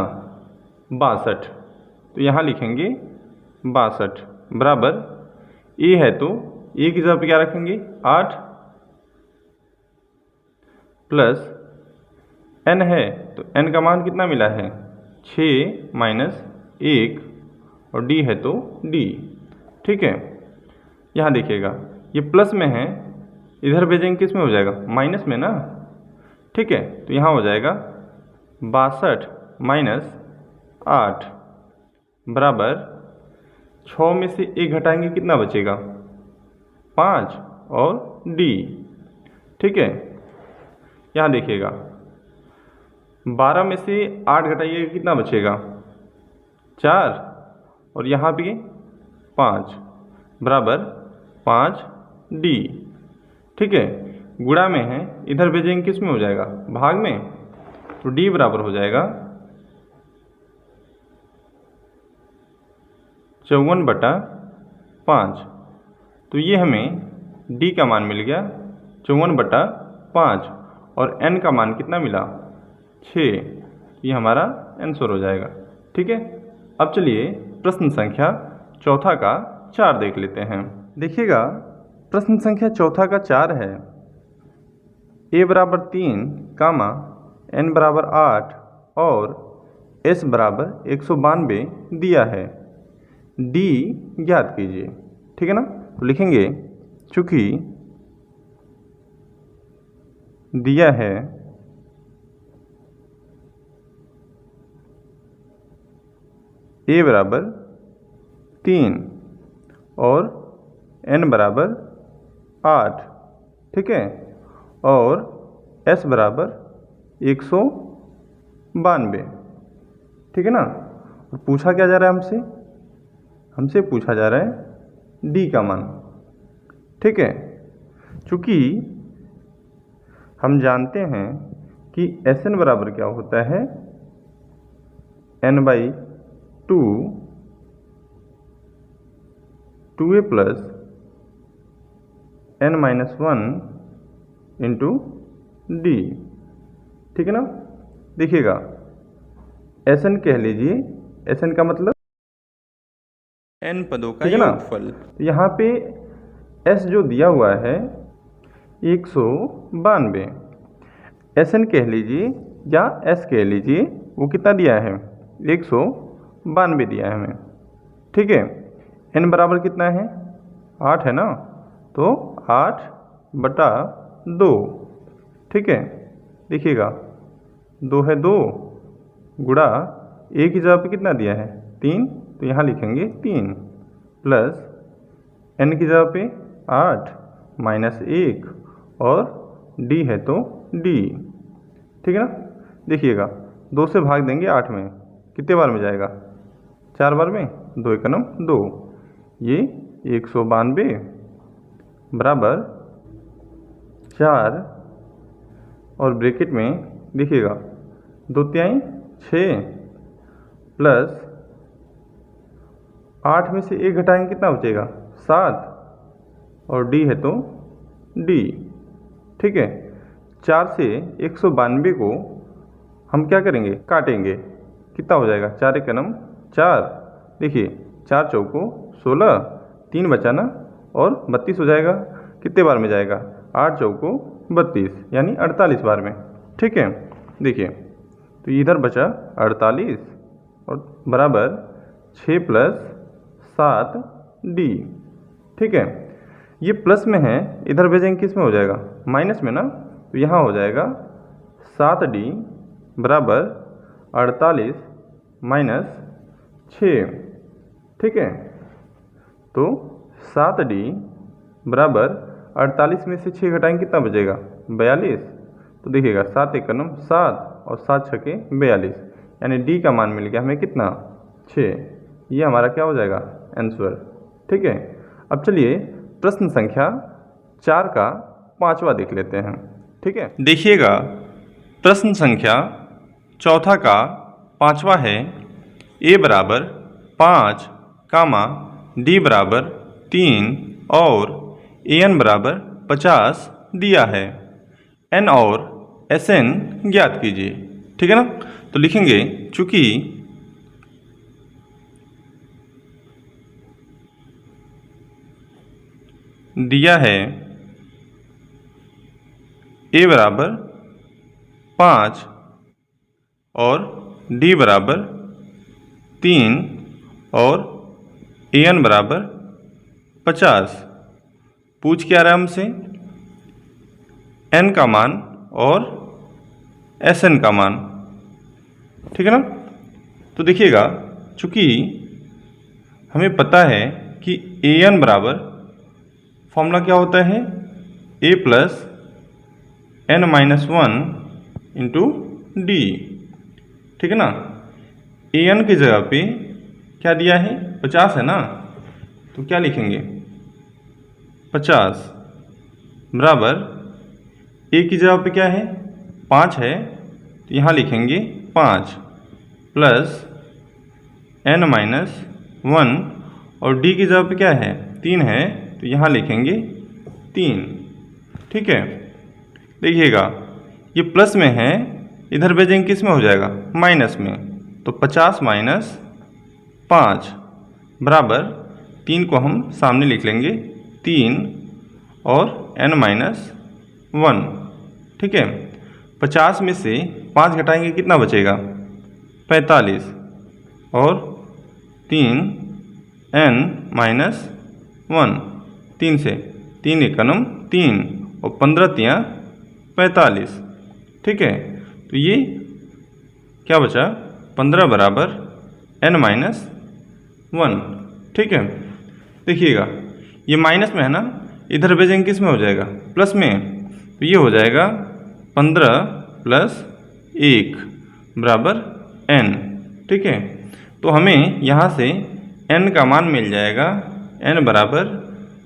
62। तो यहाँ लिखेंगे 62 बराबर a है तो a की जगह पे क्या रखेंगे 8 प्लस n है तो n का मान कितना मिला है 6 माइनस 1 और d है तो d, ठीक है। यहाँ देखिएगा ये प्लस में है, इधर भेजेंगे किस में हो जाएगा, माइनस में ना, ठीक है। तो यहाँ हो जाएगा 62 माइनस 8 बराबर 6 में से 1 घटाएंगे कितना बचेगा 5 और d, ठीक है। यहाँ देखिएगा 12 में से 8 घटाइएगा कितना बचेगा 4 और यहाँ भी 5 बराबर 5d, ठीक है। गुणा में है, इधर भेजेंगे किस में हो जाएगा भाग में, तो d बराबर हो जाएगा 54/5। तो ये हमें d का मान मिल गया 54/5 और n का मान कितना मिला 6। ये हमारा आंसर हो जाएगा, ठीक है। अब चलिए प्रश्न संख्या चौथा का 4 देख लेते हैं। देखिएगा प्रश्न संख्या चौथा का 4 है, a बराबर 3 कामा n बराबर 8 और s बराबर 192 दिया है, d ज्ञात कीजिए, ठीक है ना। तो लिखेंगे चूँकि दिया है a बराबर 3 और n बराबर 8, ठीक है, और s बराबर 192, ठीक है ना। और पूछा क्या जा रहा है हमसे पूछा जा रहा है d का मान, ठीक है। चूँकि हम जानते हैं कि Sn बराबर क्या होता है n/2 2a plus n-1 into D, ठीक है ना। देखिएगा Sn कह लीजिए, Sn का मतलब n पदों का योगफल। यहाँ पे s जो दिया हुआ है 192, Sn कह लीजिए या s कह लीजिए, वो कितना दिया है 192 दिया है हमें, ठीक है। n बराबर कितना है 8 है ना, तो 8/2, ठीक है। देखिएगा 2 है 2 गुणा a की जगह पे कितना दिया है 3, तो यहाँ लिखेंगे 3 प्लस n की जगह पे 8 माइनस 1 और d है तो d, ठीक है ना। देखिएगा 2 से भाग देंगे 8 में, कितने बार में जाएगा 4 बार में, 2 × 2, ये 192 बराबर 4 और ब्रैकेट में देखिएगा 2 तिहाई 6 प्लस 8 में से 1 घटाएंगे कितना बचेगा 7 और d है तो d, ठीक है। 4 से 192 को हम क्या करेंगे काटेंगे, कितना हो जाएगा 4 × 4, देखिए 4 चौको 16, 3 बचाना और 32 हो जाएगा, कितने बार में जाएगा 8 चौको 32 यानी 48 बार में, ठीक है। देखिए तो इधर बचा 48 और बराबर 6 प्लस 7d, ठीक है। ये प्लस में है, इधर भेजेंगे किस में हो जाएगा माइनस में ना, तो यहाँ हो जाएगा 7d बराबर 48 माइनस 6, ठीक है। तो 7d बराबर 48 में से 6 घटाएंगे कितना बचेगा 42, तो देखिएगा 7 × 7 और 7 × 6 42, यानी d का मान मिल गया हमें कितना 6। ये हमारा क्या हो जाएगा आंसर, ठीक है। अब चलिए प्रश्न संख्या 4 का 5वां देख लेते हैं। ठीक है, देखिएगा प्रश्न संख्या चौथा का 5वां है a बराबर 5, d बराबर 3 और an बराबर 50 दिया है। n और Sn ज्ञात कीजिए। ठीक है ना, तो लिखेंगे चूंकि दिया है a बराबर 5 और d बराबर 3 और an बराबर 50, पूछ क्या रहा है हमसे n का मान और Sn का मान। ठीक है ना, तो देखिएगा चूंकि हमें पता है कि an बराबर फॉर्मूला क्या होता है a plus n minus 1 into D. ठीक है ना, an की जगह पे क्या दिया है 50 है ना, तो क्या लिखेंगे 50 बराबर a की जगह पे क्या है 5 है, तो यहाँ लिखेंगे 5 प्लस n माइनस 1 और d की जगह पे क्या है 3 है, तो यहाँ लिखेंगे 3। ठीक है, देखिएगा ये प्लस में है, इधर भेजेंगे किस में हो जाएगा माइनस में, तो 50 माइनस 5 बराबर 3 को हम सामने लिख लेंगे 3 और n माइनस 1। ठीक है, 50 में से 5 घटाएंगे कितना बचेगा 45 और 3 n माइनस 1, 3 से 3 एकनम 3 और 15 तियाँ 45। ठीक है, तो ये क्या बचा 15 बराबर n माइनस 1। ठीक है, देखिएगा ये माइनस में है ना, इधर भेजेंगे किस में हो जाएगा प्लस में, तो ये हो जाएगा 15 प्लस 1 बराबर n। ठीक है, तो हमें यहाँ से n का मान मिल जाएगा, n बराबर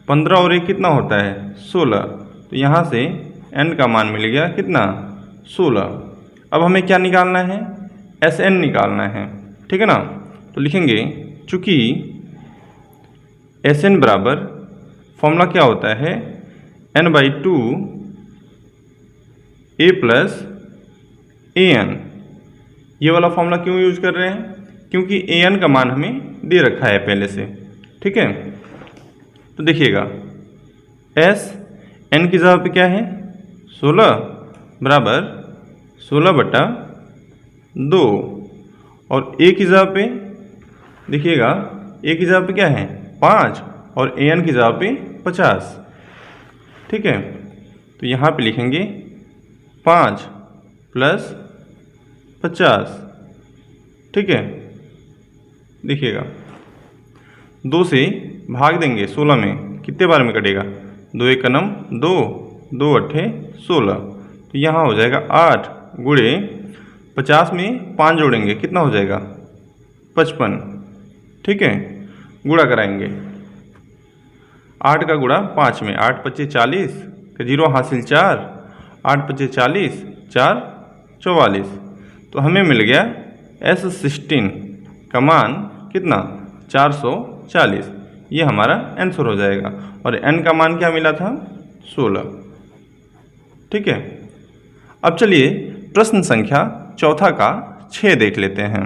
15 और 1 कितना होता है 16, तो यहाँ से n का मान मिल गया कितना 16। अब हमें क्या निकालना है Sn निकालना है। ठीक है ना, तो लिखेंगे चूँकि Sn बराबर फॉर्मूला क्या होता है n/2 a प्लस an। ये वाला फॉर्मूला क्यों यूज कर रहे हैं, क्योंकि an का मान हमें दे रखा है पहले से। ठीक है, तो देखिएगा s n की जगह पे क्या है 16 बराबर 16/2 और a की जगह पे देखिएगा a की जगह पे क्या है 5 और an की जगह पे 50। ठीक है, तो यहाँ पे लिखेंगे 5 प्लस 50। ठीक है, देखिएगा 2 से भाग देंगे 16 में, कितने बार में कटेगा 2 एकनम 2, 2 अट्ठे 16, तो यहाँ हो जाएगा 8 गुणे 50 में 5 जोड़ेंगे कितना हो जाएगा 55। ठीक है, गुणा कराएंगे 8 का गुणा 5 में, 8 × 5 = 40, का 0 हासिल 4, 8 × 5 = 40, 4 = 44, तो हमें मिल गया S16 का मान कितना 440। ये हमारा आंसर हो जाएगा और n का मान क्या मिला था 16। ठीक है, अब चलिए प्रश्न संख्या चौथा का 6 देख लेते हैं।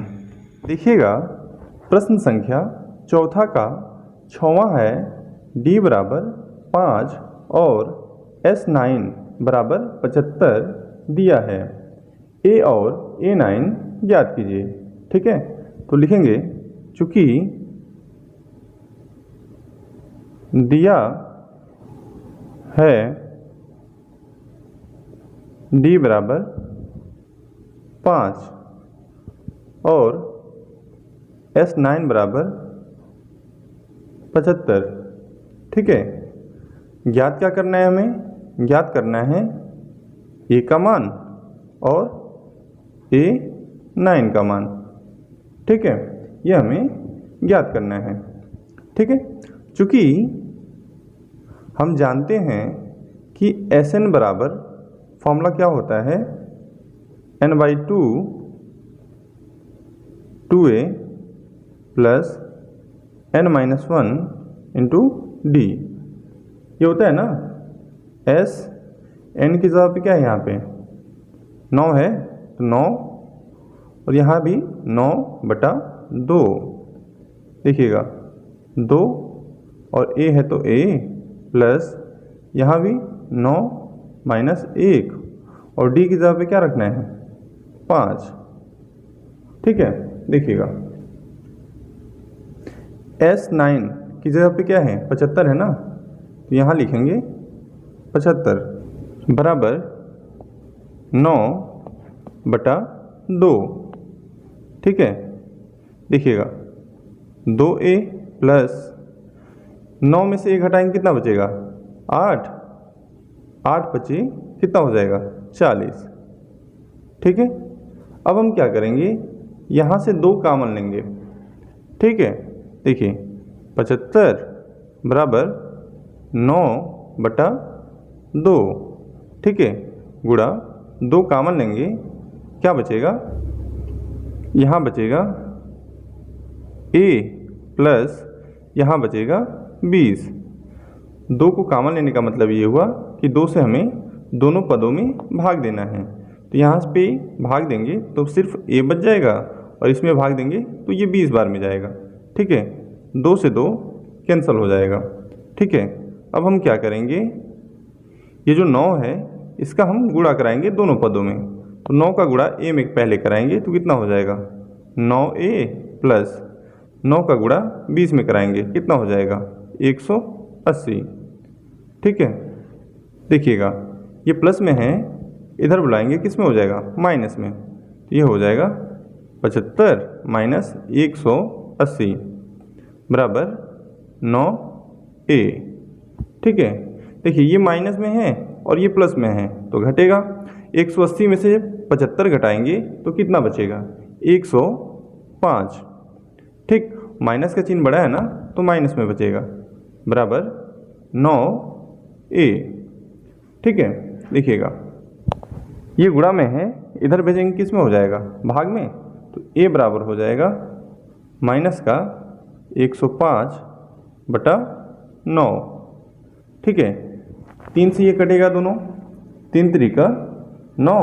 देखिएगा प्रश्न संख्या चौथा का 6वां है d बराबर 5 और S9 बराबर 75 दिया है, a और A9 ज्ञात कीजिए। ठीक है, तो लिखेंगे चूँकि दिया है d बराबर 5 और S9 बराबर 75। ठीक है, ज्ञात क्या करना है हमें, ज्ञात करना है a का मान और A9 का मान। ठीक है, ये हमें ज्ञात करना है। ठीक है, चूँकि हम जानते हैं कि Sn बराबर फॉर्मूला क्या होता है, n/2 2a plus n-1 into D. ये होता है ना, S n की जगह पे क्या है, यहाँ पे 9 है तो 9, और यहाँ भी 9/2। देखिएगा 2 और a है तो a प्लस यहाँ भी 9 माइनस 1, और d की जगह पे क्या रखना है 5। ठीक है, देखिएगा S9 की जगह पे क्या है 75 है ना, तो यहाँ लिखेंगे 75 बराबर 9/2। ठीक है, देखिएगा 2a प्लस 9 में से 1 घटाएंगे कितना बचेगा 8, 8 बचे कितना हो जाएगा 40। ठीक है, अब हम क्या करेंगे, यहाँ से 2 कॉमन लेंगे। ठीक है, देखिए 75 बराबर 9/2। ठीक है, गुणा 2 कॉमन लेंगे, क्या बचेगा, यहाँ बचेगा a प्लस यहाँ बचेगा 20। 2 को कॉमन लेने का मतलब ये हुआ कि 2 से हमें दोनों पदों में भाग देना है, तो यहाँ पे भाग देंगे तो सिर्फ a बच जाएगा, और इसमें भाग देंगे तो ये 20 बार में जाएगा। ठीक है, 2 से 2 कैंसिल हो जाएगा। ठीक है, अब हम क्या करेंगे, ये जो 9 है इसका हम गुणा कराएंगे दोनों पदों में, तो 9 का गुणा a में पहले कराएंगे तो कितना हो जाएगा 9a प्लस 9 का गुणा 20 में कराएंगे कितना हो जाएगा 180। ठीक है, देखिएगा ये प्लस में है, इधर बुलाएंगे किस में हो जाएगा माइनस में, तो ये हो जाएगा 75 माइनस 180 बराबर 9a। ठीक है, देखिए ये माइनस में है और ये प्लस में है तो घटेगा, 180 में से 75 घटाएंगे तो कितना बचेगा 105। ठीक, माइनस का चिन्ह बड़ा है ना तो माइनस में बचेगा बराबर 9a। ठीक है, देखिएगा ये गुणा में है, इधर भेजेंगे किस में हो जाएगा भाग में, तो a बराबर हो जाएगा माइनस का 105/9। ठीक है, 3 से ये कटेगा दोनों, 3 त्रिका 9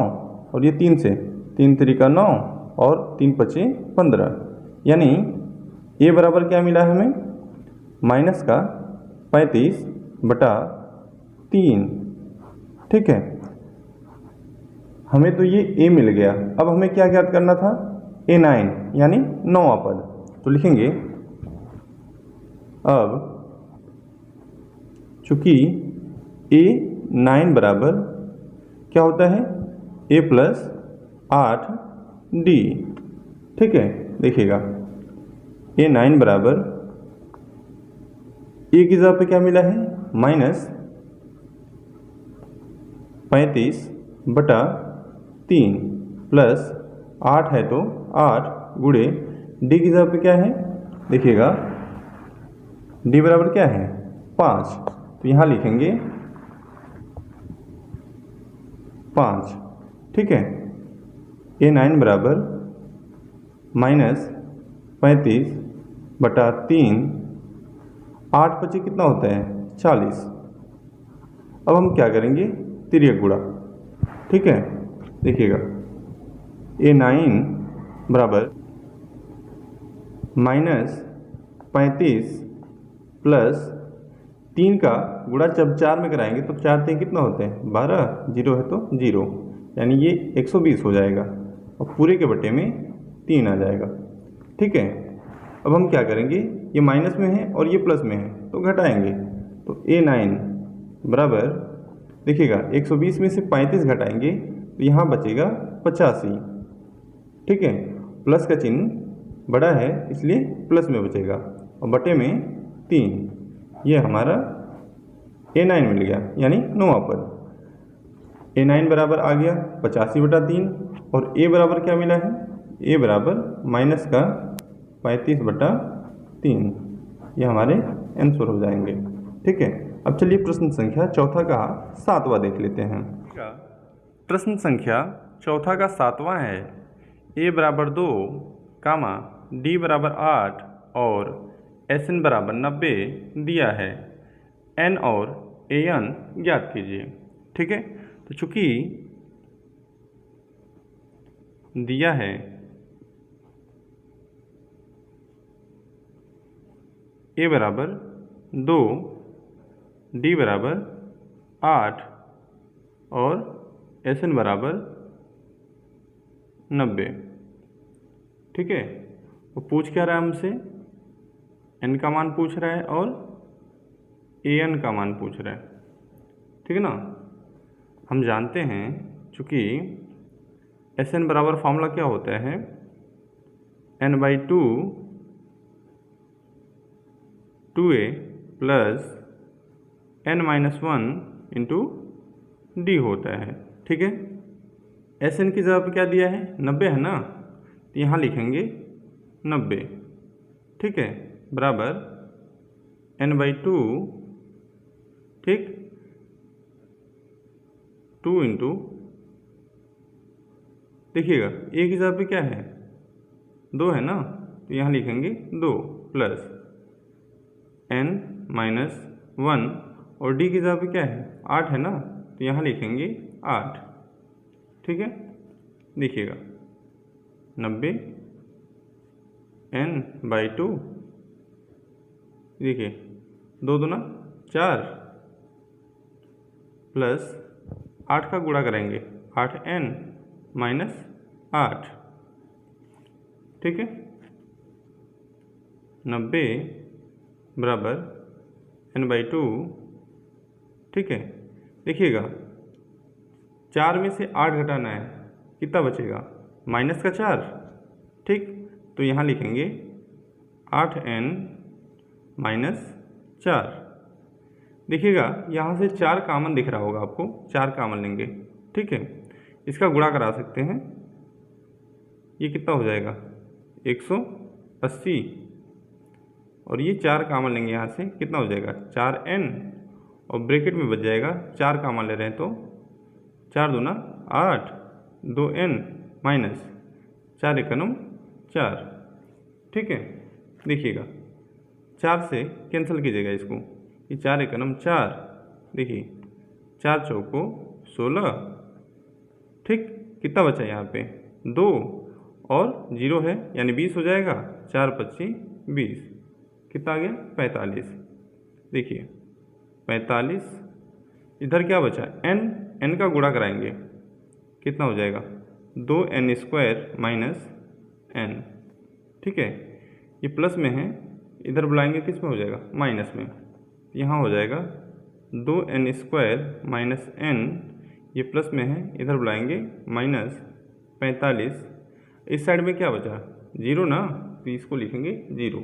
और ये 3 से 3 त्रिका 9 और 3 पचे 15, यानी a बराबर क्या मिला है हमें माइनस का 35/3। ठीक है, हमें तो ये a मिल गया, अब हमें क्या ज्ञात करना था a9 यानी 9वां पद, तो लिखेंगे अब चूंकि a9 बराबर क्या होता है a प्लस 8d। ठीक है, देखिएगा a9 बराबर a की जगह पे क्या मिला है माइनस 35/3 प्लस 8 है तो 8 गुणे d की जगह पे क्या है, देखिएगा d बराबर क्या है 5, तो यहाँ लिखेंगे 5। ठीक है, a9 बराबर माइनस 35/3, 8 पचे कितना होता है 40। अब हम क्या करेंगे तिर्यक गुणा। ठीक है, देखिएगा a9 बराबर माइनस 35 प्लस 3 का गुणा जब 4 में कराएंगे तो 4 3 कितना होते हैं 12, 0 है तो 0, यानी ये 120 हो जाएगा और पूरे के बटे में 3 आ जाएगा। ठीक है, अब हम क्या करेंगे, ये माइनस में है और ये प्लस में है तो घटाएंगे, तो a9 बराबर देखिएगा 120 में से 35 घटाएंगे तो यहाँ बचेगा 85। ठीक है, प्लस का चिन्ह बड़ा है इसलिए प्लस में बचेगा और बटे में 3, ये हमारा a9 मिल गया यानी 9वां पद। a9 बराबर आ गया 85/3 और a बराबर क्या मिला है, a बराबर माइनस का 35/3, ये हमारे आंसर हो जाएंगे। ठीक है, अब चलिए प्रश्न संख्या चौथा का 7वां देख लेते हैं। प्रश्न संख्या चौथा का 7वां है, a बराबर 2, d बराबर 8 और Sn बराबर 90 दिया है, n और an ज्ञात कीजिए। ठीक है, तो चूंकि दिया है a बराबर 2, d बराबर 8 और Sn बराबर 90। ठीक है, वो पूछ क्या रहा है हमसे, n का मान पूछ रहा है और an का मान पूछ रहा है। ठीक है ना, हम जानते हैं चूँकि Sn बराबर फॉर्मूला क्या होता है, n/2 2a plus n-1 into d होता है। ठीक है, Sn की जगह पर क्या दिया है, 90 है ना, तो यहाँ लिखेंगे 90। ठीक है, बराबर n/2, ठीक, 2 इंटू, देखिएगा a की जगह पे क्या है, 2 है ना, तो यहाँ लिखेंगे 2 प्लस n-1 और d की जगह पे क्या है, 8 है ना, तो यहाँ लिखेंगे 8। ठीक है, देखिएगा 90 n/2, देखिए 2 दूना 4 प्लस 8 का गुणा करेंगे, 8n माइनस 8। ठीक है, 90 बराबर n/2। ठीक है, देखिएगा 4 में से 8 घटाना है, कितना बचेगा, माइनस का 4। ठीक, तो यहाँ लिखेंगे 8n माइनस 4। देखिएगा यहाँ से 4 कामन दिख रहा होगा आपको, 4 कामन लेंगे। ठीक है, इसका गुणा करा सकते हैं, ये कितना हो जाएगा 180 और ये 4 कामन लेंगे यहाँ से, कितना हो जाएगा 4n और ब्रैकेट में बच जाएगा, 4 कामन ले रहे हैं तो 4 दूना 8, 2n माइनस 4 एकम 4। ठीक है, देखिएगा 4 से कैंसिल कीजिएगा इसको, ये 4 एकम 4, देखिए 4 चौको 16। ठीक, कितना बचा यहाँ पे 2 और 0 है यानी 20 हो जाएगा, 4 × 25 20, कितना आ गया 45। देखिए 45, इधर क्या बचा n का गुणा कराएंगे, कितना हो जाएगा 2n² माइनस n। ठीक है, ये प्लस में है, इधर बुलाएंगे किस में हो जाएगा, माइनस में, यहाँ हो जाएगा 2n² माइनस n, ये प्लस में है, इधर बुलाएंगे माइनस 45। इस साइड में क्या बचा 0 ना, तो इसको लिखेंगे 0।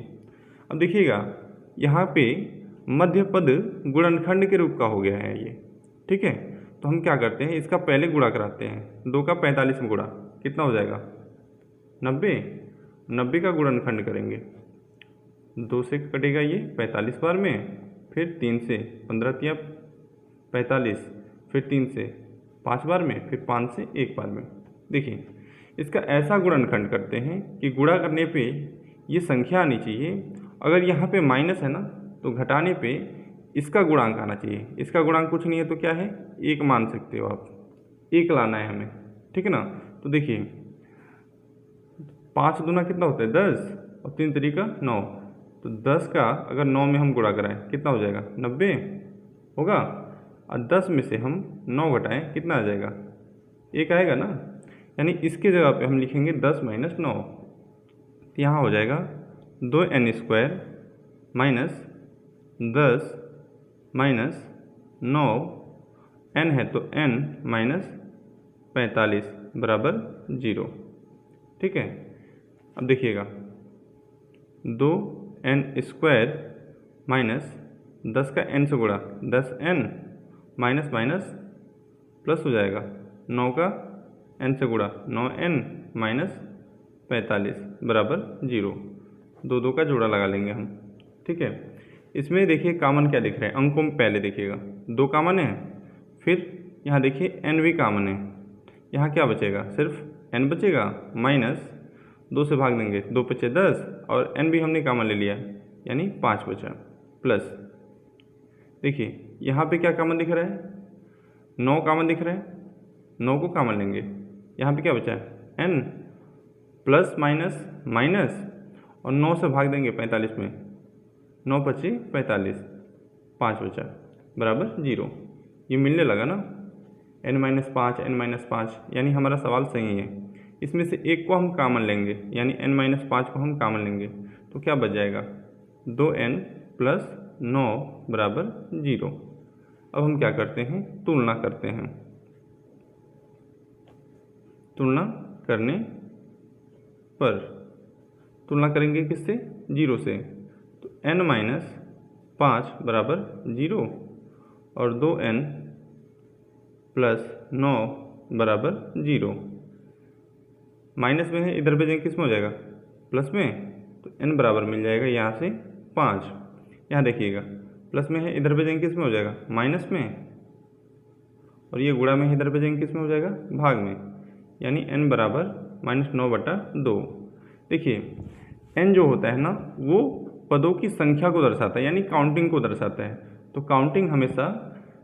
अब देखिएगा यहाँ पे मध्य पद गुणनखंड के रूप का हो गया है ये। ठीक है, तो हम क्या करते हैं, इसका पहले गुणा कराते हैं, 2 का 45 में गुणा, कितना हो जाएगा 90, 90 का गुणनखंड करेंगे, 2 से कटेगा ये 45 बार में, फिर 3 से 15 तिया 45, फिर 3 से 5 बार में, फिर 5 से 1 बार में। देखिए इसका ऐसा गुणनखंड करते हैं कि गुणा करने पे ये संख्या आनी चाहिए, अगर यहाँ पे माइनस है ना तो घटाने पे इसका गुणांक आना चाहिए। इसका गुणांक कुछ नहीं है तो क्या है, 1 मान सकते हो आप, 1 लाना है हमें। ठीक है ना, तो देखिए 5 दूना कितना होता है 10 और 3 तरीका 9, तो 10 का अगर 9 में हम गुणा कराएं कितना हो जाएगा 90 होगा, और 10 में से हम 9 घटाएं कितना आ जाएगा 1 आएगा ना, यानी इसके जगह पे हम लिखेंगे 10 माइनस 9, तो यहाँ हो जाएगा 2n² माइनस 10 माइनस 9, n है तो n माइनस 45 बराबर 0। ठीक है, अब देखिएगा 2n² माइनस 10 का n से गुणा 10n माइनस माइनस प्लस हो जाएगा, 9 का n से गुणा 9n माइनस 45 बराबर 0। 2 का जोड़ा लगा लेंगे हम। ठीक है, इसमें देखिए कॉमन क्या दिख रहा है, अंकों में पहले देखिएगा 2 कॉमन है, फिर यहाँ देखिए n भी कॉमन है। यहाँ क्या बचेगा, सिर्फ n बचेगा, माइनस 2 से भाग देंगे, 2 बचे 10 और n भी हमने कॉमन ले लिया यानी 5 बचा, प्लस देखिए यहाँ पे क्या कॉमन दिख रहा है, 9 कॉमन दिख रहा है, 9 को कॉमन लेंगे, यहाँ पे क्या बचा है n, प्लस माइनस माइनस और 9 से भाग देंगे 45 में, 9 पचे 45, 5 बचा बराबर 0। ये मिलने लगा ना, n-5 n-5, यानी हमारा सवाल सही है। इसमें से एक को हम कॉमन लेंगे यानी n-5 को हम कॉमन लेंगे तो क्या बच जाएगा, 2n प्लस 9 बराबर 0। अब हम क्या करते हैं, तुलना करते हैं। तुलना करने पर तुलना करेंगे किससे, 0 से, तो n-5 बराबर 0 और 2n प्लस 9 बराबर 0। माइनस में है, इधर भेजेंगे किस में हो जाएगा, प्लस में, तो n बराबर मिल जाएगा यहाँ से 5। यहाँ देखिएगा प्लस में है, इधर भेजेंगे किस में हो जाएगा, माइनस में, और ये गुणा में है, इधर भेजेंगे किस में हो जाएगा, भाग में, यानी n बराबर -9/2। देखिए n जो होता है ना वो पदों की संख्या को दर्शाता है यानी काउंटिंग को दर्शाता है, तो काउंटिंग हमेशा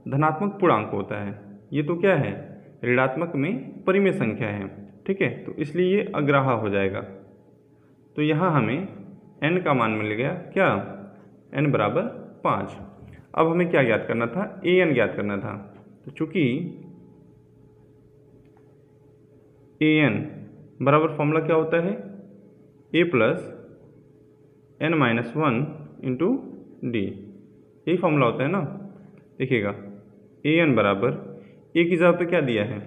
धनात्मक पूर्णांक होता है। ये तो क्या है, ऋणात्मक में परिमेय संख्या है, ठीक है, तो इसलिए ये अग्राह्य हो जाएगा। तो यहाँ हमें n का मान मिल गया क्या, n बराबर 5। अब हमें क्या ज्ञात करना था, an ज्ञात करना था। तो चूंकि an बराबर फॉर्मूला क्या होता है, a plus n-1 into D, यही फॉर्मूला होता है ना। देखिएगा an बराबर a की जगह पे क्या दिया है,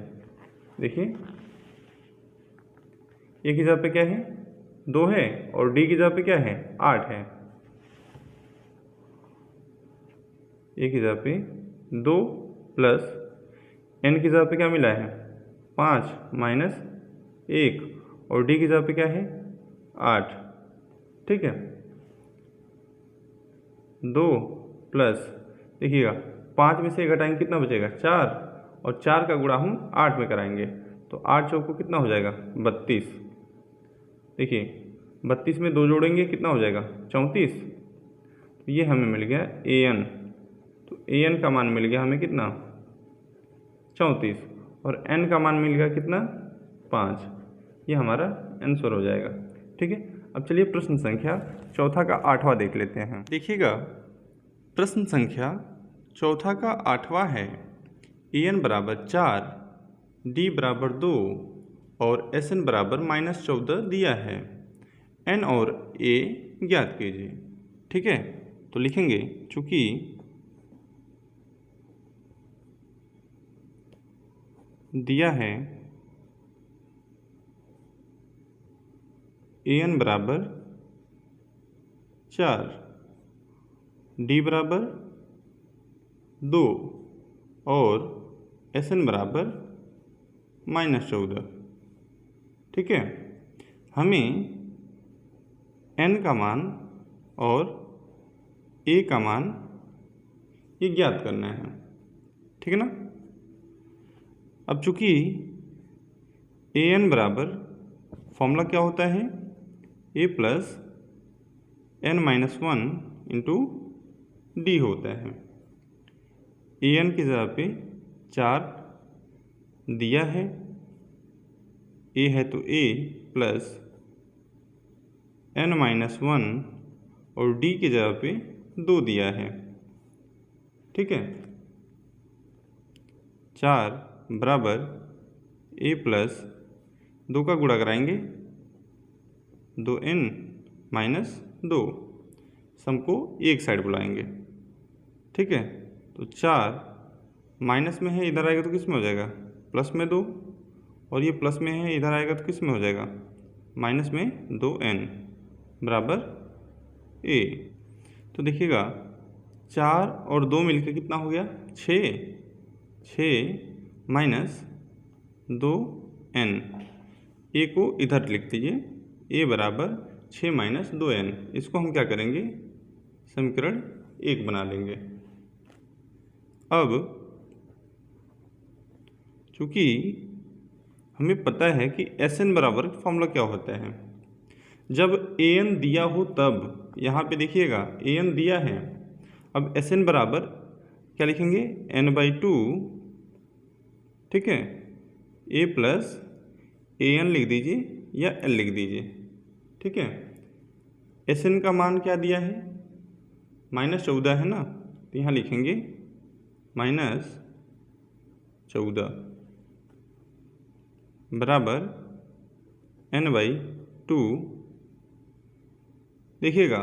देखिए a की जगह पे क्या है, 2 है, और d की जगह पे क्या है, 8 है। a की जगह पे 2 प्लस n की जगह पे क्या मिला है, 5 माइनस 1, और d की जगह पे क्या है, 8, ठीक है। 2 प्लस, देखिएगा 5 में से घटाएंगे कितना बचेगा, 4, और 4 का गुणा हम 8 में कराएंगे तो 8 चौको कितना हो जाएगा, 32। देखिए 32 में 2 जोड़ेंगे कितना हो जाएगा, 34। तो ये हमें मिल गया an, तो an का मान मिल गया हमें कितना, 34, और n का मान मिल गया कितना, 5। ये हमारा आंसर हो जाएगा, ठीक है। अब चलिए प्रश्न संख्या चौथा का 8वां देख लेते हैं। देखिएगा प्रश्न संख्या चौथा का 8वां है, an बराबर 4, d बराबर 2 और sn बराबर -14 दिया है, n और a ज्ञात कीजिए, ठीक है। तो लिखेंगे चूंकि दिया है an बराबर 4, d बराबर 2 और sn बराबर -14, ठीक है। हमें n का मान और a का मान ये ज्ञात करना है, ठीक है ना। अब चूंकि an बराबर फॉर्मूला क्या होता है, a plus n-1 into D होता है। an की जगह पे 4 दिया है, a है तो a प्लस n-1 और d की जगह पे 2 दिया है, ठीक है। 4 बराबर a प्लस 2 का गुणा कराएंगे, 2n-2, सम को एक साइड बुलाएंगे, ठीक है। तो 4 माइनस में है, इधर आएगा तो किस में हो जाएगा, प्लस में 2, और ये प्लस में है, इधर आएगा तो किस में हो जाएगा, माइनस में 2n बराबर a। तो देखिएगा 4 और 2 मिलकर कितना हो गया, 6 माइनस 2n, a को इधर लिख दीजिए, a बराबर 6 माइनस 2n। इसको हम क्या करेंगे, समीकरण 1 बना लेंगे। अब चूँकि हमें पता है कि Sn बराबर फॉर्मूला क्या होता है, जब An दिया हो तब। यहाँ पे देखिएगा An दिया है, अब Sn बराबर क्या लिखेंगे, n/2, ठीक है, a प्लस An लिख दीजिए या L लिख दीजिए, ठीक है। Sn का मान क्या दिया है, -14 है ना, तो यहाँ लिखेंगे -14 बराबर n/2। देखिएगा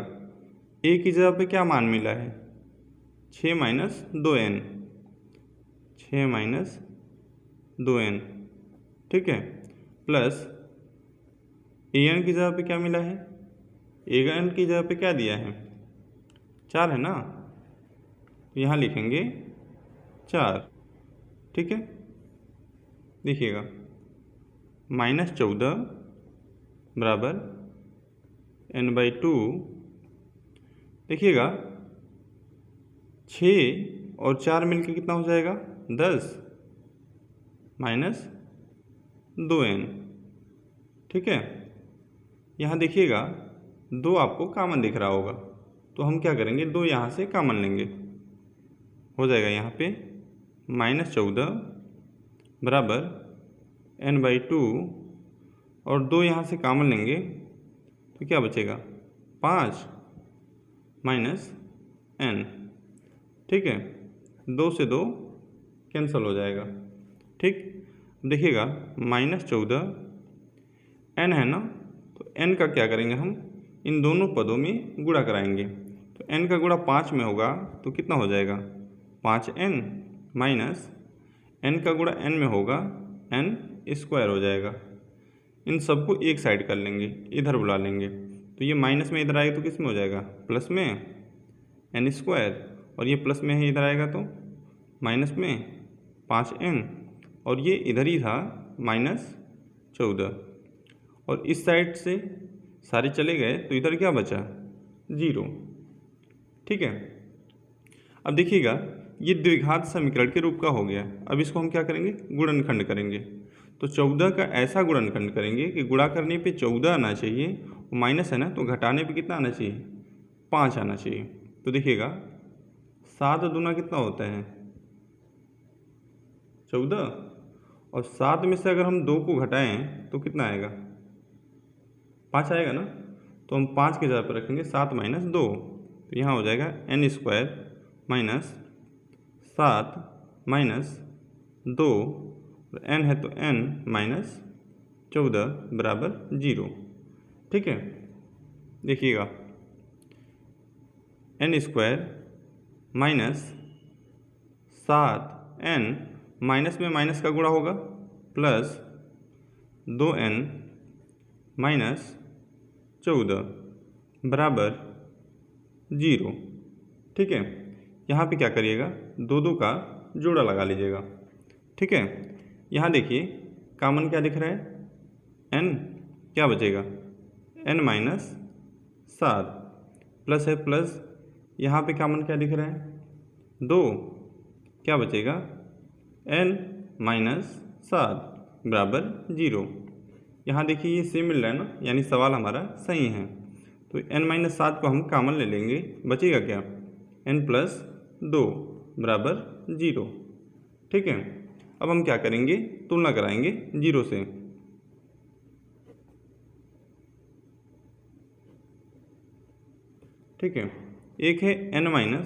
a की जगह पे क्या मान मिला है, 6 - 2n, 6 - 2n, ठीक है, प्लस an की जगह पे क्या मिला है, an की जगह पे क्या दिया है, 4 है ना, तो यहाँ लिखेंगे 4, ठीक है। देखिएगा -14 बराबर n/2। देखिएगा 6 और 4 मिलकर कितना हो जाएगा, 10 - 2n, ठीक है। यहाँ देखिएगा 2 आपको कॉमन दिख रहा होगा, तो हम क्या करेंगे, 2 यहाँ से कॉमन लेंगे, हो जाएगा यहाँ पे -14 बराबर n/2, और 2 यहाँ से कॉमन लेंगे तो क्या बचेगा, 5 - n, ठीक है, 2 से 2 कैंसिल हो जाएगा, ठीक। देखिएगा -14 n है ना, तो n का क्या करेंगे, हम इन दोनों पदों में गुणा कराएंगे, तो n का गुणा 5 में होगा तो कितना हो जाएगा, 5n, माइनस n का गुणा n में होगा n स्क्वायर हो जाएगा। इन सबको एक साइड कर लेंगे, इधर बुला लेंगे, तो ये माइनस में इधर आएगा तो किस में हो जाएगा, प्लस में n स्क्वायर, और ये प्लस में है इधर आएगा तो माइनस में 5n, और ये इधर ही था -14, और इस साइड से सारे चले गए तो इधर क्या बचा, 0, ठीक है। अब देखिएगा ये द्विघात समीकरण के रूप का हो गया। अब इसको हम क्या करेंगे, गुणनखंड करेंगे, तो 14 का ऐसा गुणनखंड करेंगे कि गुणा करने पे 14 आना चाहिए, माइनस है ना तो घटाने पे कितना आना चाहिए, 5 आना चाहिए। तो देखिएगा 7 दूना कितना होता है, 14, और 7 में से अगर हम 2 को घटाएं तो कितना आएगा, 5 आएगा ना, तो हम 5 के जगह पर रखेंगे 7 - 2, तो यहाँ हो जाएगा n स्क्वायर माइनस 7 - 2, n है तो n - 14 बराबर 0, ठीक है। देखिएगा n square minus 7n, minus में माइनस का गुणा होगा, प्लस 2n माइनस 14 बराबर 0, ठीक है। यहाँ पे क्या करिएगा, 2 का जोड़ा लगा लीजिएगा, ठीक है। यहाँ देखिए कॉमन क्या दिख रहा है, n, क्या बचेगा, n - 7, प्लस है प्लस, यहाँ पे कॉमन क्या दिख रहा है, 2, क्या बचेगा, n - 7 बराबर 0। यहाँ देखिए ये सेम मिल रहा है ना, यानी सवाल हमारा सही है। तो n - 7 को हम कॉमन ले लेंगे, बचेगा क्या, n + 2 बराबर 0, ठीक है। अब हम क्या करेंगे, तुलना कराएंगे 0 से, ठीक है। एक है n -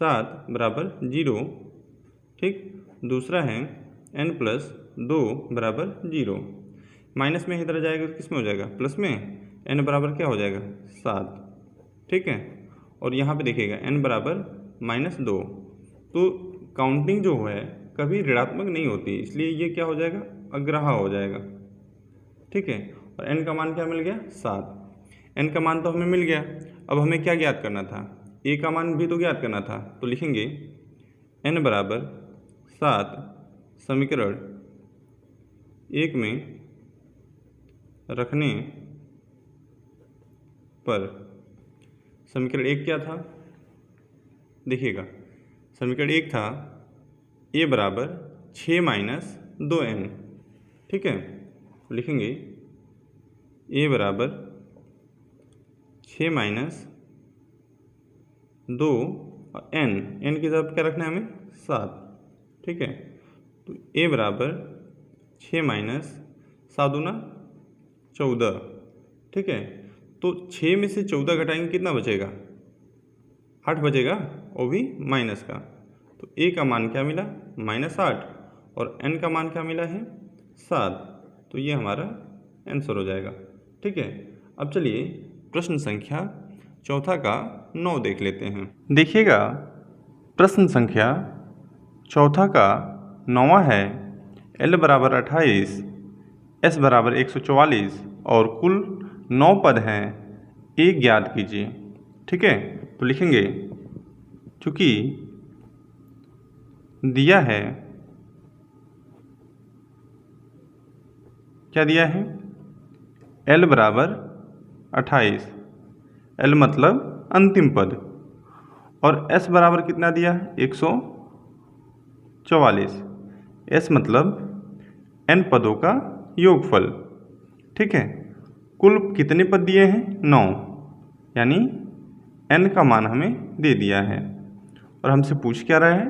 7 बराबर 0, ठीक, दूसरा है n + 2 बराबर 0, माइनस में इधर जाएगा तो किस में हो जाएगा, प्लस में, n बराबर क्या हो जाएगा, 7, ठीक है। और यहाँ पे देखिएगा n बराबर -2, तो काउंटिंग जो है कभी ऋणात्मक नहीं होती, इसलिए ये क्या हो जाएगा, अग्राह्य हो जाएगा, ठीक है। और n का मान क्या मिल गया, 7, n का मान तो हमें मिल गया। अब हमें क्या ज्ञात करना था, a का मान भी तो ज्ञात करना था, तो लिखेंगे n बराबर 7 समीकरण 1 में रखने पर, समीकरण 1 क्या था, देखिएगा समीकरण 1 था a बराबर 6 माइनस 2n, ठीक है। लिखेंगे a बराबर 6 माइनस 2 और n की जगह क्या रखना है हमें 7, ठीक है। तो a बराबर 6 माइनस 7 दूना 14, ठीक है। तो 6 में से 14 घटाएंगे कितना बचेगा, 8 बचेगा, वो भी माइनस का। तो a का मान क्या मिला -8 और n का मान क्या मिला है 7। तो ये हमारा आंसर हो जाएगा, ठीक है। अब चलिए प्रश्न संख्या चौथा का 9 देख लेते हैं। देखिएगा प्रश्न संख्या चौथा का 9वां है l बराबर 28, s बराबर 144 और कुल 9 पद हैं, a ज्ञात कीजिए, ठीक है। तो लिखेंगे चूँकि दिया है, क्या दिया है, l बराबर 28, l मतलब अंतिम पद, और s बराबर कितना दिया है 144, s मतलब n पदों का योगफल, ठीक है। कुल कितने पद दिए हैं 9, यानी n का मान हमें दे दिया है और हमसे पूछ क्या रहा है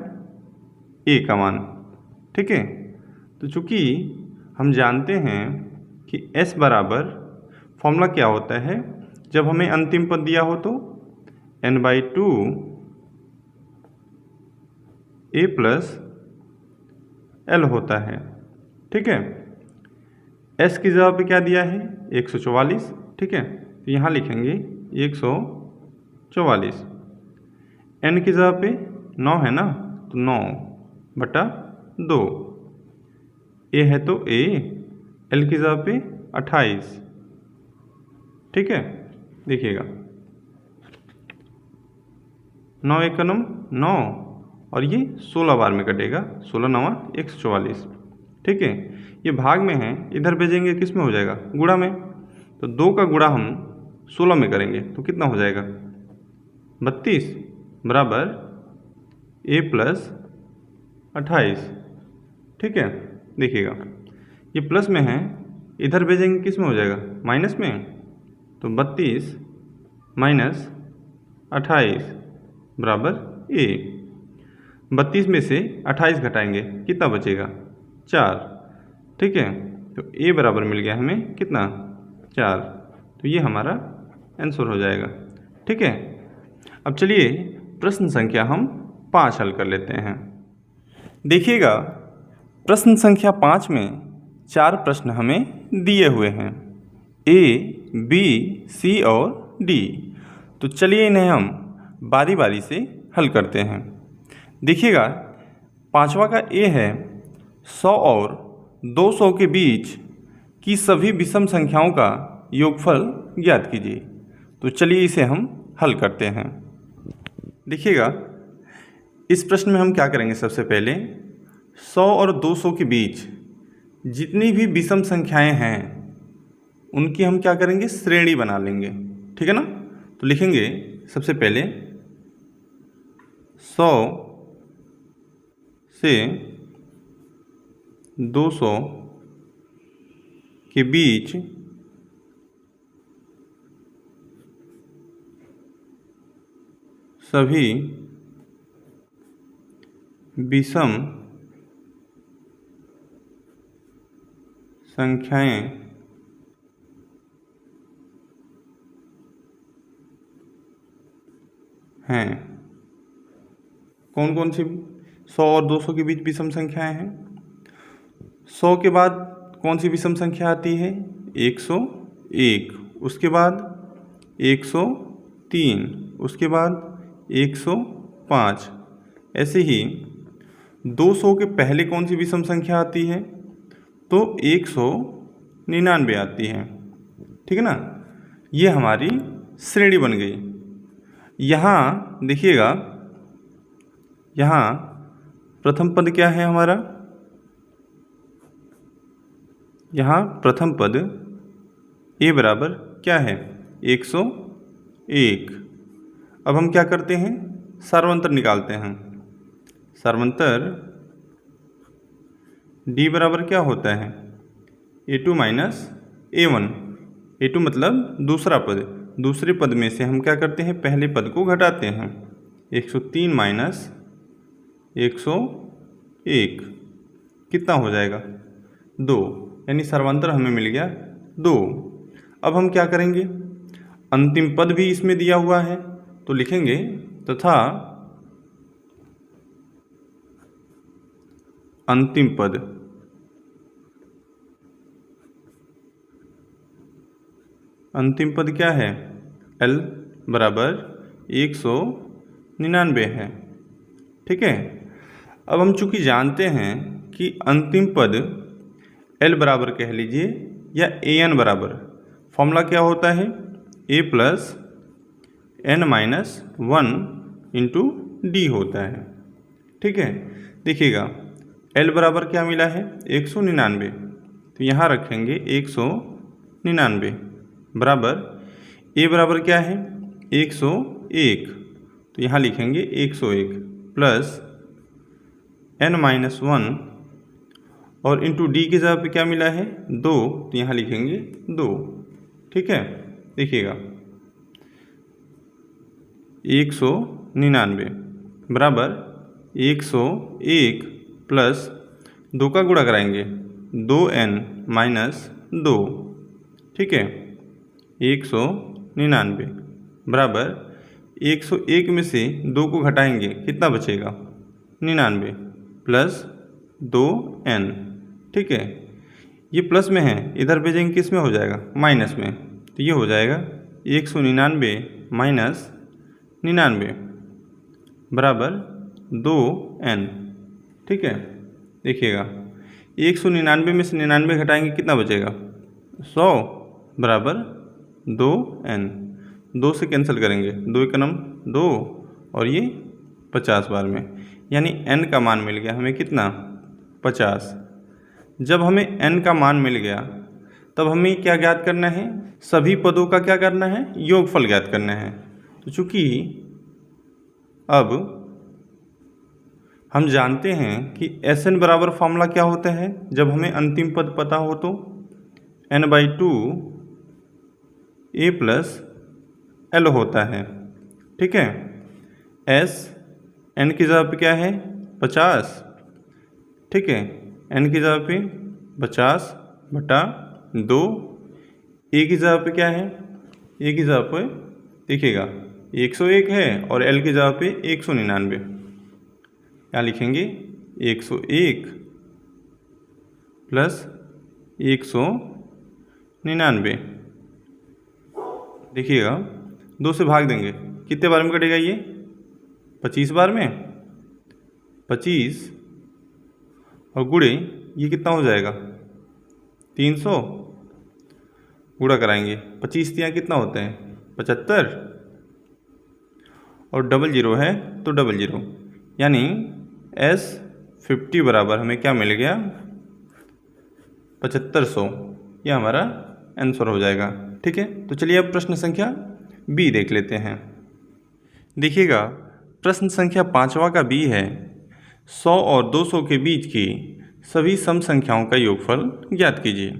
a का मान, ठीक है। तो चूँकि हम जानते हैं कि s बराबर फॉर्मूला क्या होता है, जब हमें अंतिम पद दिया हो तो n/2 a प्लस l होता है, ठीक है। s की जगह पे क्या दिया है 144, ठीक है। तो यहाँ लिखेंगे 144, n की जगह पे 9 है ना, तो 9/2, a है तो a, l की जगह पे 28, ठीक है। देखिएगा 9 1 का 9 और ये 16 बार में कटेगा, 16 9 144, ठीक है। ये भाग में है, इधर भेजेंगे किस में हो जाएगा गुणा में, तो 2 का गुणा हम 16 में करेंगे तो कितना हो जाएगा 32 बराबर a प्लस 28, ठीक है। देखिएगा ये प्लस में है, इधर भेजेंगे किस में हो जाएगा माइनस में, तो 32 माइनस 28 बराबर a। 32 में से 28 घटाएंगे कितना बचेगा 4, ठीक है। तो a बराबर मिल गया हमें कितना 4, तो ये हमारा आंसर हो जाएगा, ठीक है। अब चलिए प्रश्न संख्या हम 5 हल कर लेते हैं। देखिएगा प्रश्न संख्या 5 में 4 प्रश्न हमें दिए हुए हैं, a, b, c और d। तो चलिए इन्हें हम बारी बारी से हल करते हैं। देखिएगा 5वां का a है 100 और 200 के बीच की सभी विषम संख्याओं का योगफल ज्ञात कीजिए। तो चलिए इसे हम हल करते हैं। देखिएगा इस प्रश्न में हम क्या करेंगे, सबसे पहले 100 और 200 के बीच जितनी भी विषम संख्याएं हैं उनकी हम क्या करेंगे श्रेणी बना लेंगे, ठीक है ना। तो लिखेंगे सबसे पहले 100 से 200 के बीच सभी विषम संख्याएं हैं। कौन कौन सी 100 और 200 के बीच विषम संख्याएं हैं। 100 के बाद कौन सी विषम संख्या आती है 101, उसके बाद 103, उसके बाद 105। ऐसे ही 200 के पहले कौन सी विषम संख्या आती है तो 199 आती है, ठीक है ना। ये हमारी श्रेणी बन गई। यहाँ देखिएगा यहाँ प्रथम पद क्या है हमारा, यहाँ प्रथम पद a बराबर क्या है 101। अब हम क्या करते हैं सार्वंतर निकालते हैं। सार्वंतर D बराबर क्या होता है, A2 माइनस A1। A2 मतलब दूसरा पद, दूसरे पद में से हम क्या करते हैं, पहले पद को घटाते हैं। 103 माइनस 101 कितना हो जाएगा, 2, यानी सर्वांतर हमें मिल गया 2। अब हम क्या करेंगे, अंतिम पद भी इसमें दिया हुआ है तो लिखेंगे तथा अंतिम पद क्या है, L बराबर 199 है। ठीक है। अब हम चूंकि जानते हैं कि अंतिम पद L बराबर कह लीजिए या AN बराबर, फॉर्मूला क्या होता है, A plus N minus 1 into D होता है। ठीक है। देखिएगा L बराबर क्या मिला है, 199, तो यहाँ रखेंगे 199 बराबर A बराबर क्या है, 101, तो यहाँ लिखेंगे 101 प्लस N माइनस 1 और इंटू D की जगह पे क्या मिला है, 2, तो यहाँ लिखेंगे 2। ठीक है। देखिएगा 199 बराबर 101 प्लस 2 का गुणा कराएंगे, 2N माइनस 2। ठीक है। 199 बराबर 101 में से 2 को घटाएंगे, कितना बचेगा, 99 प्लस 2N। ठीक है। ये प्लस में है, इधर भेजेंगे किस में हो जाएगा, माइनस में, तो ये हो जाएगा 199 माइनस 99 बराबर 2N। ठीक है। देखिएगा 199 में से 99 घटाएंगे, कितना बचेगा, 100 बराबर 2N। 2 से कैंसिल करेंगे, 2 एक नम 2 और ये 50 बार में, यानी N का मान मिल गया हमें कितना, 50। जब हमें N का मान मिल गया तब हमें क्या ज्ञात करना है, सभी पदों का क्या करना है, योगफल ज्ञात करना है। तो चूँकि अब हम जानते हैं कि Sn बराबर फॉर्मूला क्या होता है, जब हमें अंतिम पद पता हो तो n/2 A प्लस L होता है। ठीक है। S N की जगह पे क्या है, 50। ठीक है। N की जगह पे 50/2, A की जगह पे क्या है, A की जगह पे देखिएगा 101 है और L की जगह पे 199, यहाँ लिखेंगे 101 प्लस 199। देखिएगा 2 से भाग देंगे, कितने बार में कटेगा ये, 25 बार में, 25 और गुणे ये कितना हो जाएगा, 300, गुणा कराएंगे, 25 यहाँ कितना होते हैं, 75 और 00 है तो 00, यानी S50 बराबर हमें क्या मिल गया, 7500। यह हमारा आंसर हो जाएगा। ठीक है। तो चलिए अब प्रश्न संख्या B देख लेते हैं। देखिएगा प्रश्न संख्या 5वां का B है, 100 और 200 के बीच की सभी सम संख्याओं का योगफल ज्ञात कीजिए।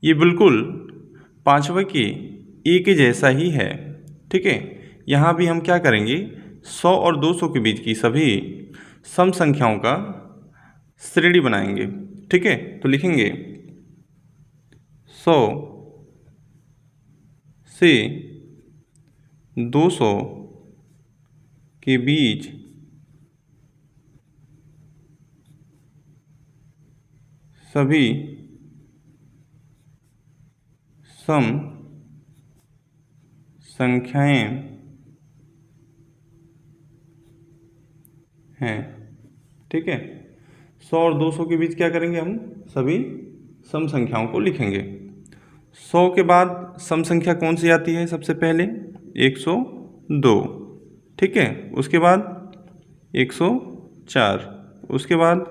ये बिल्कुल 5वें के A के जैसा ही है। ठीक है। यहाँ भी हम क्या करेंगे, 100 और 200 के बीच की सभी सम संख्याओं का श्रेणी बनाएंगे। ठीक है। तो लिखेंगे 100 से 200 के बीच सभी सम संख्याएं हैं। ठीक है। 100 और 200 के बीच क्या करेंगे, हम सभी सम संख्याओं को लिखेंगे। 100 के बाद सम संख्या कौन सी आती है, सबसे पहले 102। ठीक है। उसके बाद 104, उसके बाद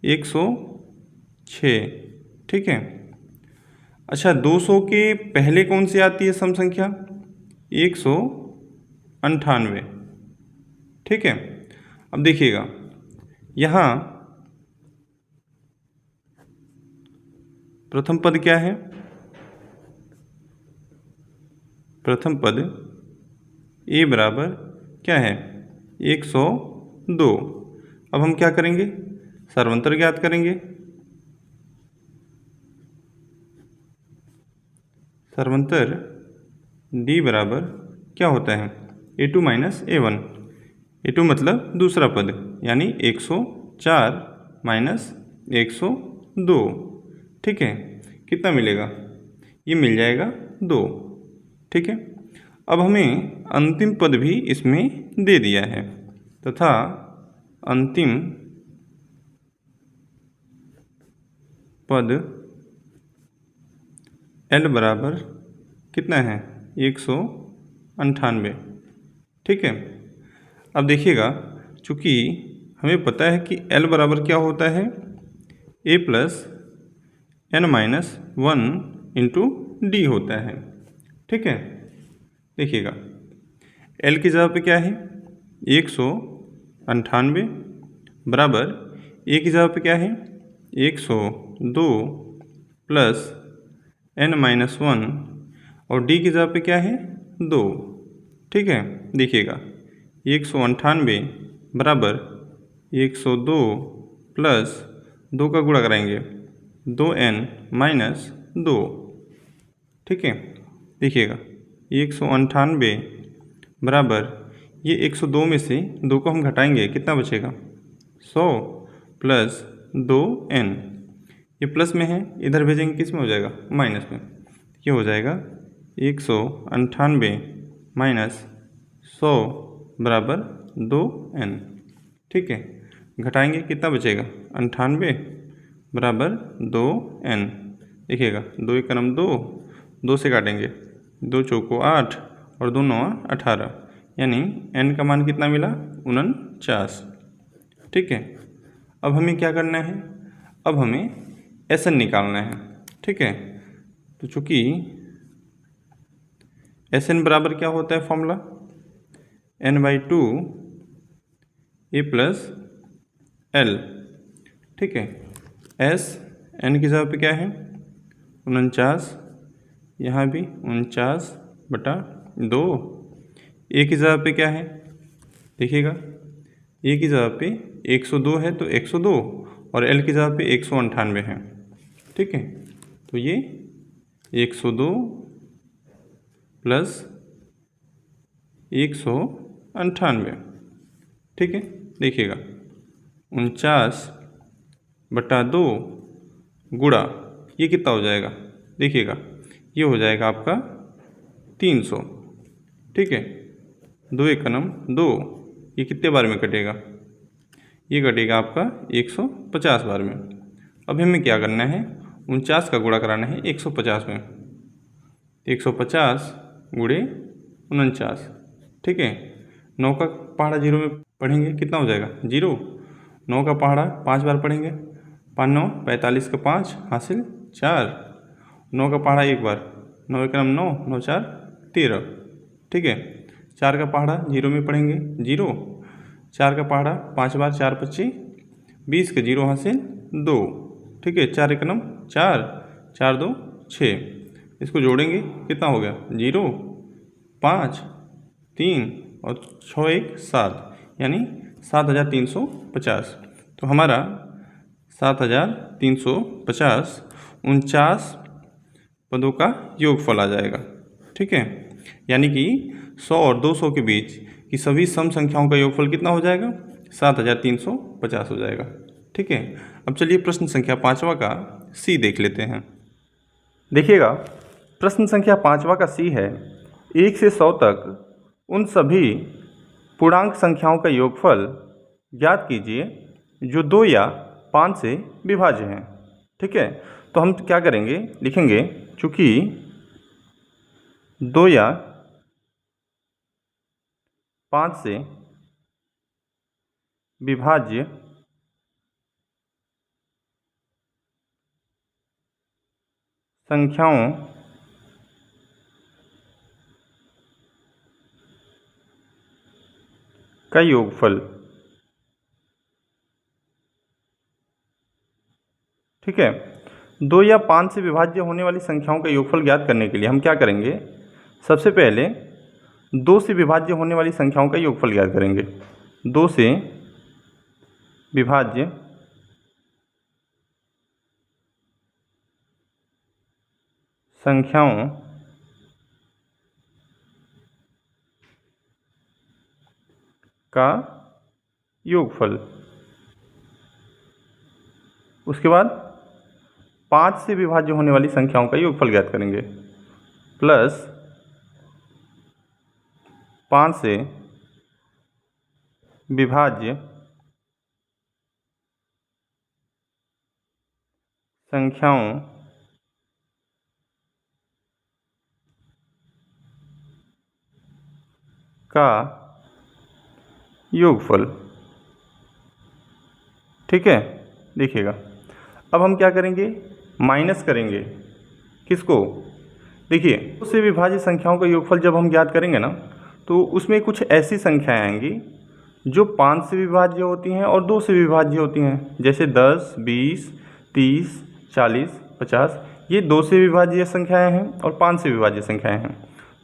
106। ठीक है। अच्छा 200 के पहले कौन सी आती है सम संख्या, 198। ठीक है। अब देखिएगा यहाँ प्रथम पद क्या है, प्रथम पद a बराबर क्या है 102। अब हम क्या करेंगे, सर्वंतर ज्ञात करेंगे। सर्वंतर d बराबर क्या होता है a2 माइनस a1। a2 मतलब दूसरा पद यानी 104 माइनस 102। ठीक है, कितना मिलेगा, ये मिल जाएगा 2। ठीक है, अब हमें अंतिम पद भी इसमें दे दिया है तथा अंतिम पद L बराबर कितना है 198। ठीक है, अब देखिएगा चूँकि हमें पता है कि L बराबर क्या होता है a plus n minus 1 into D होता है। ठीक है, देखिएगा L की जगह पे क्या है 198 बराबर a की जगह पे क्या है 102 प्लस n माइनस 1 और d की जगह पे क्या है 2। ठीक है, देखिएगा 198 बराबर 102 प्लस 2 का गुणा कराएंगे 2n माइनस 2। ठीक है, देखिएगा 198 बराबर ये 102 में से 2 को हम घटाएंगे कितना बचेगा 100 प्लस 2n। ये प्लस में है, इधर भेजेंगे किस में हो जाएगा माइनस में। ये हो जाएगा 198 माइनस 100 बराबर 2n। ठीक है, घटाएंगे कितना बचेगा 98 बराबर 2n। देखिएगा 2 एक कलम 2, 2 से काटेंगे 2 चौको 8 और 2 नौ 18 यानी n का मान कितना मिला 49। ठीक है, अब हमें क्या करना है, अब हमें Sn निकालना है। ठीक है, तो चूँकि Sn बराबर क्या होता है formula n/2 a plus l। ठीक है, S n की जगह पे क्या है 49, यहाँ भी 49/2। a की जगह पे क्या है, देखिएगा a की जगह पे 102 है तो 102 और l की जगह पे 198 है। ठीक है, तो ये 102 प्लस 198। ठीक है, देखिएगा 49/2 गुणा ये कितना हो जाएगा, देखिएगा ये हो जाएगा आपका 300। ठीक है, 2 एक कलम 2, ये कितने बार में कटेगा, ये कटेगा आपका 150 बार में। अब हमें क्या करना है 49 का गुणा कराना है 150 में, 150 गुणे 49। ठीक है, 9 का पहाड़ा 0 में पढ़ेंगे कितना हो जाएगा 0। 9 का पहाड़ा 5 बार पढ़ेंगे 5 9 45 का 5 हासिल 4। 9 का पहाड़ा एक बार 9 एक कलम 9, 9 4 13। ठीक है, 4 का पहाड़ा 0 में पढ़ेंगे 0। 4 का पहाड़ा 5 बार 4 25 20 के 0 हासिल 2। ठीक है, 4 एक कलम 4, 4 2 6। इसको जोड़ेंगे कितना हो गया 0 5 3 और 6 1 7 यानी 7350। तो हमारा 7350 49 पदों का योगफल आ जाएगा। ठीक है, यानी कि 100 और 200 के बीच की सभी सम संख्याओं का योगफल कितना हो जाएगा 7350 हो जाएगा। ठीक है, अब चलिए प्रश्न संख्या 5वां का सी देख लेते हैं। देखिएगा प्रश्न संख्या 5वां का सी है 1 से 100 तक उन सभी पूर्णांक संख्याओं का योगफल ज्ञात कीजिए जो 2 या 5 से विभाज्य हैं। ठीक है, तो हम क्या करेंगे, लिखेंगे चूँकि 2 या 5 से विभाज्य संख्याओं का योगफल। ठीक है, 2 या 5 से विभाज्य होने वाली संख्याओं का योगफल ज्ञात करने के लिए हम क्या करेंगे, सबसे पहले 2 से विभाज्य होने वाली संख्याओं का योगफल ज्ञात करेंगे। 2 से विभाज्य संख्याओं का योगफल। उसके बाद 5 से विभाज्य होने वाली संख्याओं का योगफल ज्ञात करेंगे, प्लस 5 से विभाज्य संख्याओं का योगफल। ठीक है, देखिएगा अब हम क्या करेंगे, माइनस करेंगे किसको, देखिए उससे विभाज्य संख्याओं का योगफल जब हम ज्ञात करेंगे ना, तो उसमें कुछ ऐसी संख्याएं आएंगी जो 5 से विभाज्य होती हैं और 2 से विभाज्य होती हैं, जैसे 10, 20, 30, 40, 50। ये 2 से विभाज्य संख्याएं हैं और 5 से विभाज्य संख्याएं हैं,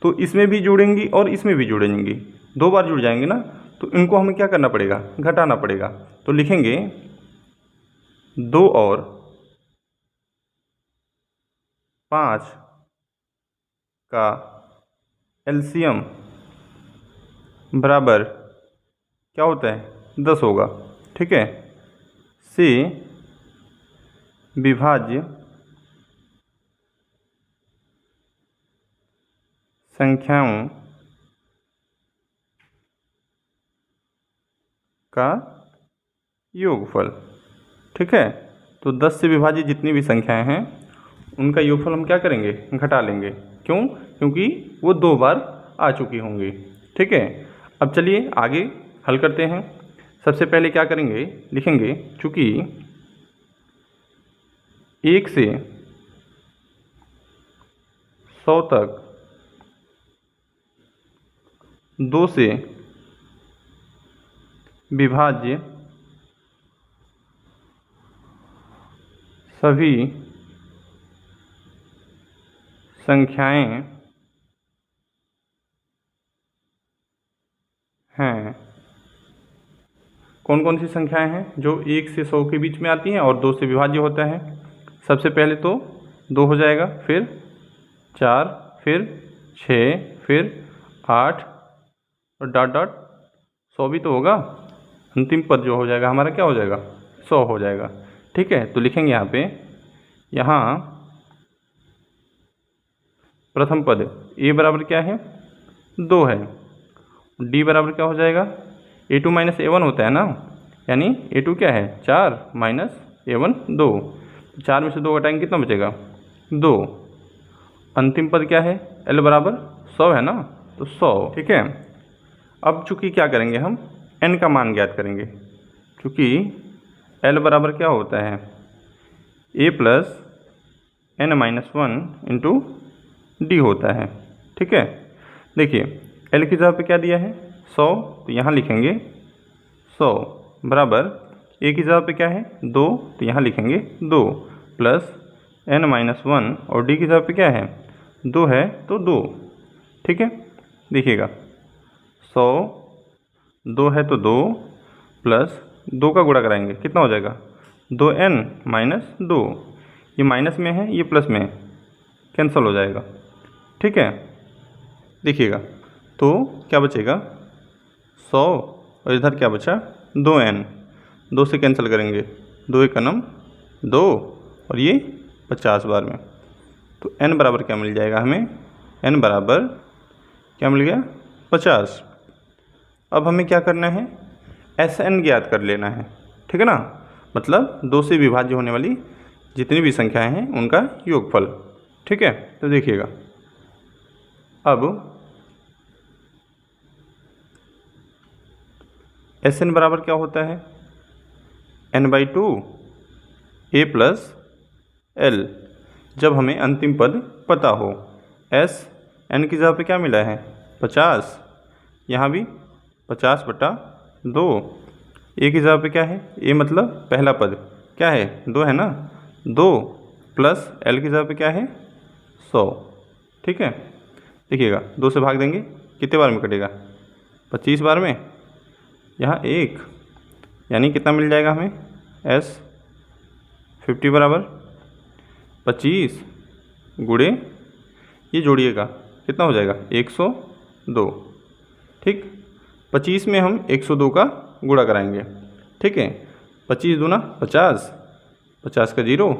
तो इसमें भी जुड़ेंगी और इसमें भी जुड़ेंगी, 2 बार जुड़ जाएंगे ना, तो इनको हमें क्या करना पड़ेगा, घटाना पड़ेगा। तो लिखेंगे 2 और 5 का एलसीएम बराबर क्या होता है, 10 होगा। ठीक है, से विभाज्य संख्याओं का योगफल। ठीक है, तो 10 से विभाजित जितनी भी संख्याएं हैं उनका योगफल हम क्या करेंगे, घटा लेंगे। क्यों, क्योंकि वो 2 बार आ चुकी होंगी। ठीक है, अब चलिए आगे हल करते हैं। सबसे पहले क्या करेंगे, लिखेंगे चूँकि 1 से 100 तक 2 से विभाज्य सभी संख्याएं हैं। कौन कौन सी संख्याएं हैं जो 1 से 100 के बीच में आती हैं और 2 से विभाज्य होता है। सबसे पहले तो 2 हो जाएगा, फिर 4, फिर 6, फिर 8 और डॉट डॉट 100 भी तो होगा। अंतिम पद जो हो जाएगा हमारा क्या हो जाएगा, 100 हो जाएगा। ठीक है, तो लिखेंगे यहाँ पे, यहाँ प्रथम पद a बराबर क्या है, 2 है, d बराबर क्या हो जाएगा, a2 माइनस a1 होता है ना, यानी a2 क्या है, 4 माइनस a1 2, 4 में से 2 घटाएंगे कितना बचेगा, 2। अंतिम पद क्या है, l बराबर 100 है ना, तो 100। ठीक है, अब चूँकि क्या करेंगे, हम n का मान ज्ञात करेंगे, क्योंकि l बराबर क्या होता है, a plus n minus 1 into D होता है। ठीक है, देखिए l की जगह पे क्या दिया है, 100, तो यहाँ लिखेंगे 100 बराबर a की जगह पे क्या है, 2, तो यहाँ लिखेंगे 2 प्लस n माइनस 1 और d की जगह पे क्या है, 2 है, तो 2। ठीक है, देखिएगा 100, 2 है तो 2 प्लस 2 का गुणा कराएंगे कितना हो जाएगा, 2n माइनस 2, ये माइनस में है ये प्लस में है, कैंसिल हो जाएगा। ठीक है, देखिएगा तो क्या बचेगा, 100 और इधर क्या बचा, 2n, 2 से कैंसिल करेंगे, 2 एक नम 2 और ये 50 बार में, तो n बराबर क्या मिल जाएगा हमें, n बराबर क्या मिल गया, 50। अब हमें क्या करना है, Sn ज्ञात कर लेना है। ठीक है ना, मतलब 2 से विभाज्य होने वाली जितनी भी संख्याएं हैं उनका योगफल। ठीक है, तो देखिएगा अब Sn बराबर क्या होता है, n/2 a प्लस l, जब हमें अंतिम पद पता हो। s n की जगह पे क्या मिला है, 50, यहाँ भी 50/2। ए की जगह पे क्या है, ए मतलब पहला पद क्या है 2 है ना, 2 प्लस एल की जगह पे क्या है 100। ठीक है, देखिएगा 2 से भाग देंगे कितने बार में कटेगा, 25 बार में, यहाँ 1, यानी कितना मिल जाएगा हमें S50 बराबर 25 गुणे, ये जोड़िएगा कितना हो जाएगा 102। ठीक, 25 में हम 102 का गुणा कराएंगे। ठीक है, 25 दूना 50, 50 का 0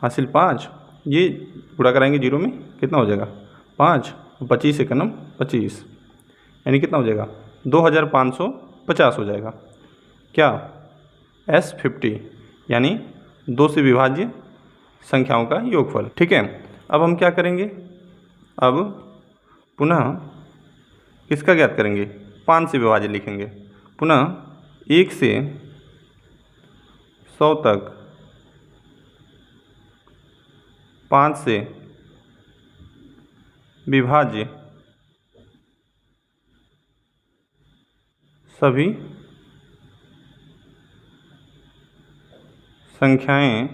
हासिल 5, ये गुणा कराएंगे 0 में कितना हो जाएगा 5, 25 एकनम 25, यानी कितना हो जाएगा 2550 हो जाएगा। क्या S50 यानी 2 से विभाज्य संख्याओं का योगफल। ठीक है, अब हम क्या करेंगे, अब पुनः किसका ज्ञात करेंगे, 5 से विभाज्य लिखेंगे। पुनः 1 से 100 तक 5 से विभाज्य सभी संख्याएं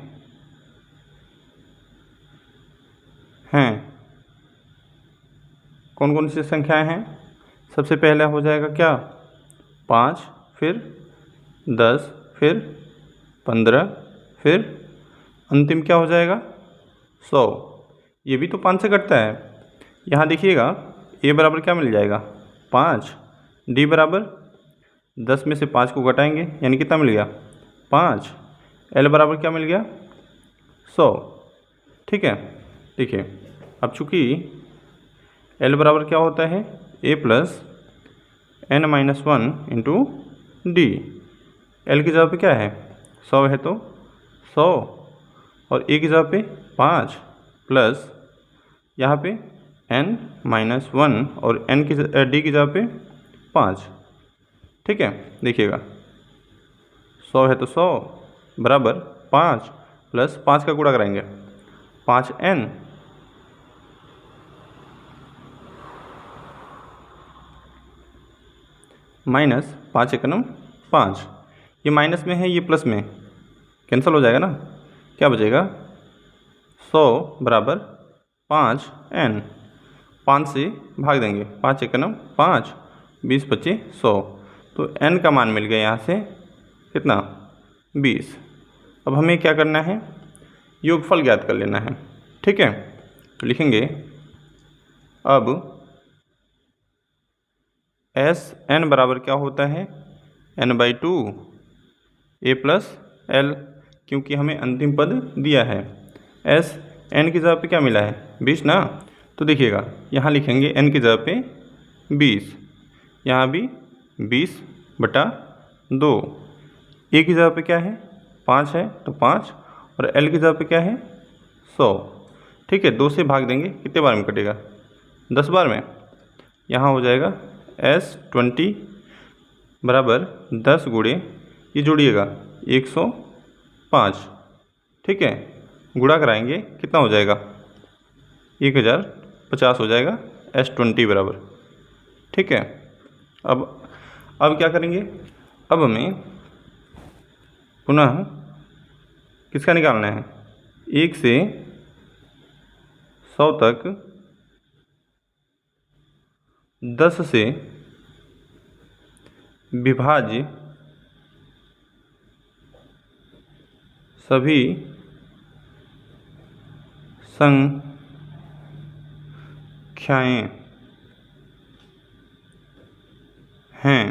हैं। कौन कौन सी संख्याएं हैं, सबसे पहले हो जाएगा क्या 5, फिर 10, फिर 15, फिर अंतिम क्या हो जाएगा 100। ये भी तो 5 से कटता है। यहाँ देखिएगा ए बराबर क्या मिल जाएगा 5, डी बराबर 10 में से 5 को घटाएंगे यानी कितना मिल गया 5, एल बराबर क्या मिल गया 100। ठीक है, देखिए अब चूँकि एल बराबर क्या होता है A plus n-1 into D. L की जगह पे क्या है 100 है तो 100, और ए की जगह पे 5 प्लस यहाँ पे n-1 और n की डी की जगह पे 5। ठीक है, देखिएगा 100 है तो 100 बराबर 5 प्लस 5 का गुणा कराएंगे 5n माइनस 5 एकनम 5, ये माइनस में है ये प्लस में कैंसिल हो जाएगा ना, क्या बचेगा 100 बराबर 5n, 5 से भाग देंगे 5 एकनम 5, 20 × 25 100, तो n का मान मिल गया यहाँ से कितना 20। अब हमें क्या करना है, योगफल ज्ञात कर लेना है। ठीक है, तो लिखेंगे अब Sn बराबर क्या होता है n/2 a प्लस एल, क्योंकि हमें अंतिम पद दिया है। Sn की जगह पे क्या मिला है 20 ना, तो देखिएगा यहाँ लिखेंगे n की जगह पे 20, यहाँ भी 20/2, a की जगह पे क्या है 5 है तो 5, और l की जगह पे क्या है 100। ठीक है, 2 से भाग देंगे कितने बार में कटेगा 10 बार में, यहाँ हो जाएगा S20 बराबर 10 गुणे, ये जोड़िएगा 105। ठीक है, गुणा कराएंगे कितना हो जाएगा 1050 हो जाएगा S20 बराबर। ठीक है, अब क्या करेंगे, अब हमें पुनः किसका निकालना है, 1 से 100 तक 10 से विभाज्य सभी संख्याएं हैं।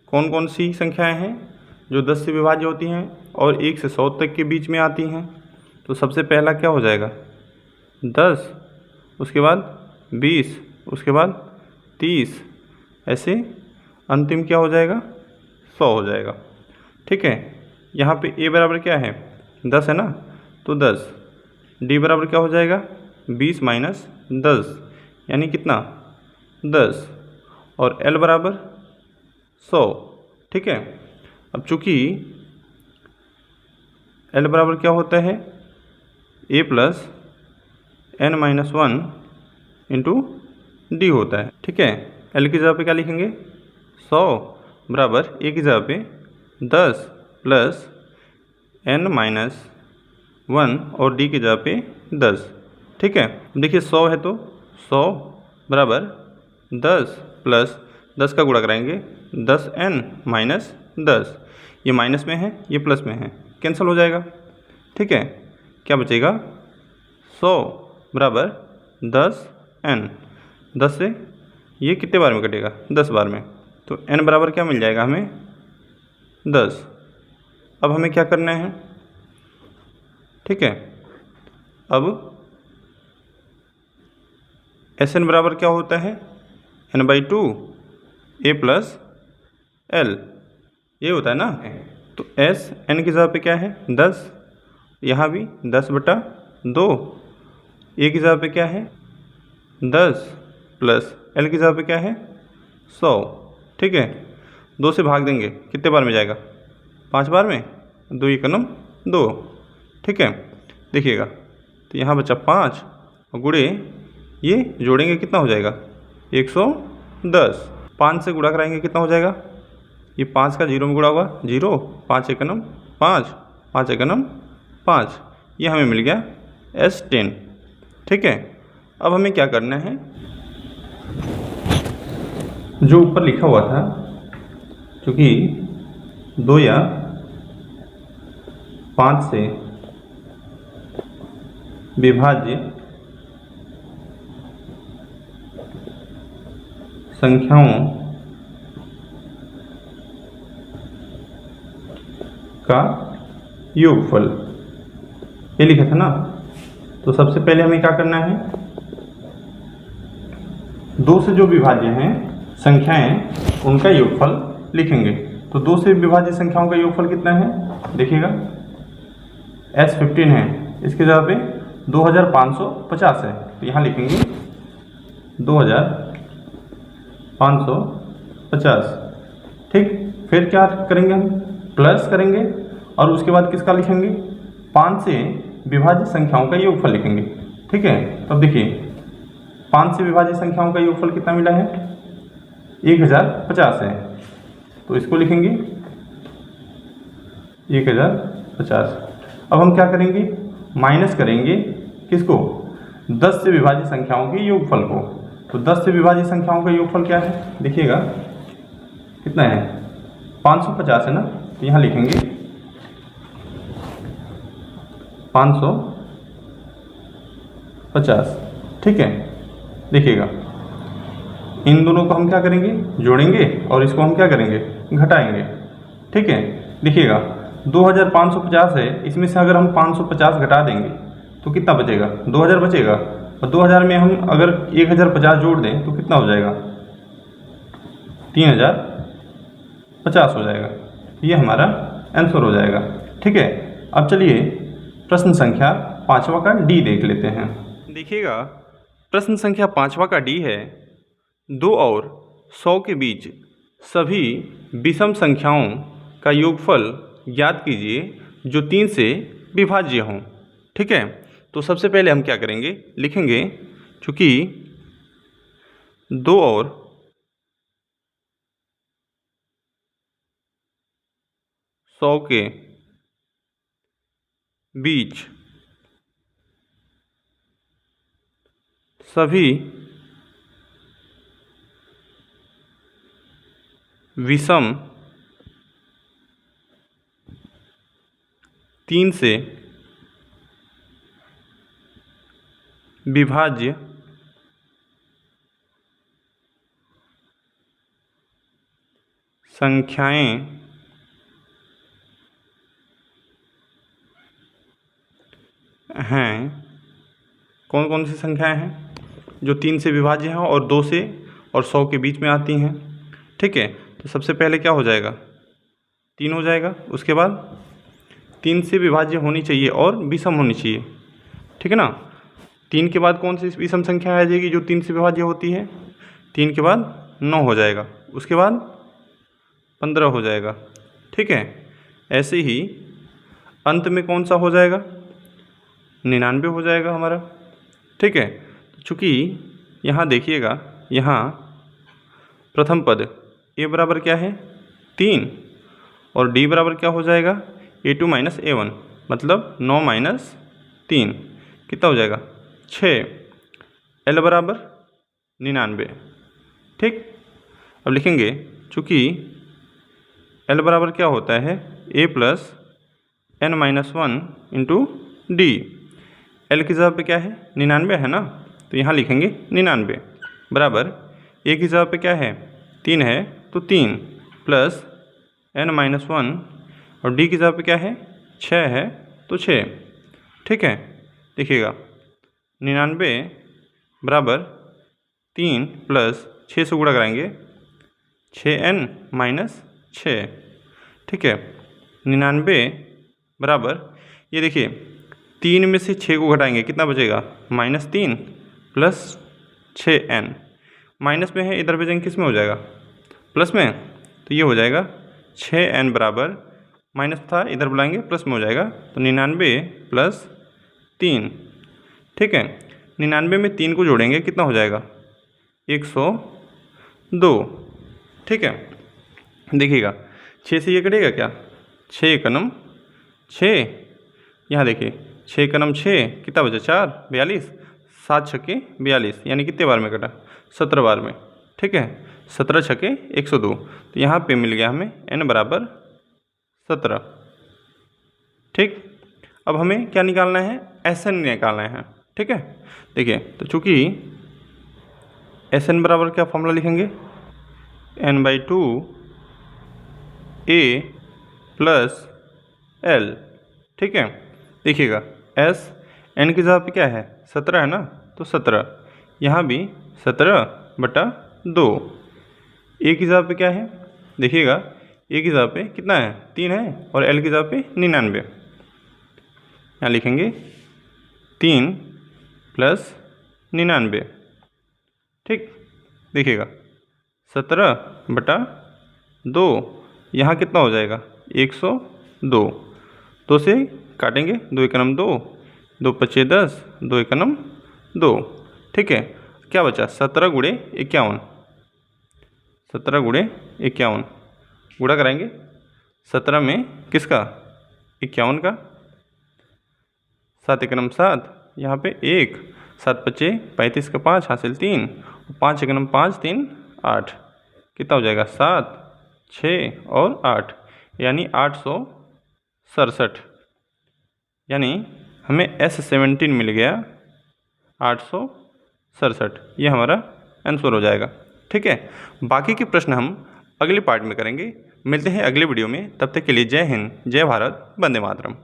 कौन कौन सी संख्याएं हैं जो 10 से विभाज्य होती हैं और 1 से 100 तक के बीच में आती हैं, तो सबसे पहला क्या हो जाएगा 10, उसके बाद 20, उसके बाद 30, ऐसे अंतिम क्या हो जाएगा 100 हो जाएगा। ठीक है, यहाँ पे a बराबर क्या है 10 है ना, तो 10, d बराबर क्या हो जाएगा 20 - 10 यानी कितना 10, और l बराबर 100। ठीक है, अब चूँकि l बराबर क्या होता है a plus n-1 into D होता है। ठीक है, l की जगह पे क्या लिखेंगे 100 बराबर ए की जगह पे 10 प्लस n माइनस 1 और d की जगह पे 10। ठीक है, देखिए 100 है तो 100 बराबर 10 प्लस 10 का गुणा कराएंगे 10n माइनस 10। ये माइनस में है, ये प्लस में है, कैंसिल हो जाएगा। ठीक है, क्या बचेगा 100 बराबर 10n। 10 से ये कितने बार में कटेगा, 10 बार में, तो n बराबर क्या मिल जाएगा हमें 10। अब हमें क्या करना है, ठीक है, अब Sn बराबर क्या होता है n/2 a प्लस l, ये होता है ना। तो S n की जगह पे क्या है 10, यहाँ भी 10/2, a की जगह पे क्या है 10 प्लस l की जगह पे क्या है 100। ठीक है, 2 से भाग देंगे कितने बार में जाएगा, 5 बार में, 2 एकम 2। ठीक है, देखिएगा तो यहाँ बचा 5 और गुणे ये जोड़ेंगे कितना हो जाएगा 110। 5 से गुणा कराएंगे कितना हो जाएगा, ये 5 का 0 में गुणा हुआ 0, 5 एकम 5, 5 एकम 5, ये हमें मिल गया S10। ठीक है, अब हमें क्या करना है, जो ऊपर लिखा हुआ था, क्योंकि 2 या 5 से विभाज्य संख्याओं का योगफल, ये लिखा था ना। तो सबसे पहले हमें क्या करना है, 2 से जो विभाज्य हैं संख्याएं उनका योगफल लिखेंगे। तो 2 से विभाज्य संख्याओं का योगफल कितना है, देखिएगा S15 है, इसकी जगह पे 2550 है, तो यहाँ लिखेंगे 2550। ठीक, फिर क्या करेंगे हम, प्लस करेंगे और उसके बाद किसका लिखेंगे, 5 से विभाज्य संख्याओं का योगफल लिखेंगे। ठीक है, तब देखिए 5 से विभाज्य संख्याओं का योगफल कितना मिला है 1050 है, तो इसको लिखेंगे 1050। अब हम क्या करेंगे, माइनस करेंगे किसको, 10 से विभाज्य संख्याओं के योगफल को। तो 10 से विभाज्य संख्याओं का योगफल क्या है, देखिएगा कितना है 550 है ना, तो यहाँ लिखेंगे 550। ठीक है, देखिएगा इन दोनों को हम क्या करेंगे, जोड़ेंगे और इसको हम क्या करेंगे, घटाएंगे। ठीक है, देखिएगा 2550 है, इसमें से अगर हम 550 घटा देंगे तो कितना बचेगा, 2000 बचेगा, और 2000 में हम अगर 1050 जोड़ दें तो कितना हो जाएगा 3050 हो जाएगा। ये हमारा आंसर हो जाएगा। ठीक है, अब चलिए प्रश्न संख्या 5वां का डी देख लेते हैं। देखिएगा प्रश्न संख्या 5वां का डी है, 2 और 100 के बीच सभी विषम संख्याओं का योगफल ज्ञात कीजिए जो 3 से विभाज्य हों। ठीक है, तो सबसे पहले हम क्या करेंगे, लिखेंगे चूँकि 2 और 100 के बीच सभी विषम 3 से विभाज्य संख्याएं हैं। कौन कौन सी संख्याएं हैं जो 3 से विभाज्य हैं और 2 से और 100 के बीच में आती हैं। ठीक है, तो सबसे पहले क्या हो जाएगा, 3 हो जाएगा, उसके बाद 3 से विभाज्य होनी चाहिए और विषम होनी चाहिए। ठीक है ना, 3 के बाद कौन सी विषम संख्या आ जाएगी जो 3 से विभाज्य होती है, 3 के बाद 9 हो जाएगा, उसके बाद 15 हो जाएगा। ठीक है, ऐसे ही अंत में कौन सा हो जाएगा, 99 हो जाएगा हमारा। ठीक है, चूँकि यहाँ देखिएगा, यहाँ प्रथम पद ए बराबर क्या है 3 और डी बराबर क्या हो जाएगा A2 माइनस A1 मतलब 9 माइनस 3 कितना हो जाएगा 6। एल बराबर 99। ठीक, अब लिखेंगे चूँकि एल बराबर क्या होता है A plus n minus 1 into D. L की जगह पे क्या है 99 है ना, तो यहाँ लिखेंगे 99 बराबर ए की जगह पे क्या है 3 है तो 3 प्लस n माइनस 1 और डी की जगह पे क्या है 6 है तो 6। ठीक है, देखिएगा 99 बराबर 3 प्लस 6 से गुणा कराएंगे 6n माइनस 6। ठीक है, 99 बराबर ये देखिए 3 में से 6 को घटाएंगे कितना बचेगा -3 प्लस 6n। माइनस में है इधर भेजेंगे किस में हो जाएगा प्लस में, तो ये हो जाएगा 6n बराबर माइनस था इधर बुलाएंगे प्लस में हो जाएगा तो 99 प्लस 3। ठीक है, 99 में 3 को जोड़ेंगे कितना हो जाएगा 102। ठीक है, देखिएगा 6 से ये कटेगा क्या 6 एकनम 6, यहाँ देखिए 6 एकनम 6 कितना बचा 4 42 7 छक्के 42 यानी कितने बार में कटा 17 बार में। ठीक है, 17 छक्के 102 तो यहाँ पे मिल गया हमें n बराबर 17। ठीक, अब हमें क्या निकालना है Sn निकालना है। ठीक है, देखिए तो चूँकि Sn बराबर क्या फॉर्मूला लिखेंगे n/2 A प्लस L। ठीक है, देखिएगा S n की जगह पे क्या है 17 है ना, तो 17 यहाँ भी 17/2। A की जगह पे क्या है देखिएगा A की जगह पे कितना है 3 है और L की जगह पे 99। यहाँ लिखेंगे 3 प्लस 99। ठीक, देखिएगा 17/2 यहाँ कितना हो जाएगा 102। 2 से काटेंगे 2 एकनम 2 2 पच्चे 10 2 एकनम 2। ठीक है, क्या बचा 17 गुणे 51 17 गुणे 51 गुणा कराएंगे 17 में किसका 51 का 7 एकनम 7 यहाँ पे 1 7 पच्चे 35 का 5 हासिल 3 5 एकनम 5 3 8 कितना हो जाएगा 7 6 और 8 यानी 867। यानी हमें S17 मिल गया 867, ये हमारा आंसर हो जाएगा। ठीक है, बाकी के प्रश्न हम अगले पार्ट में करेंगे। मिलते हैं अगले वीडियो में, तब तक के लिए जय हिंद, जय भारत, वंदे मातरम।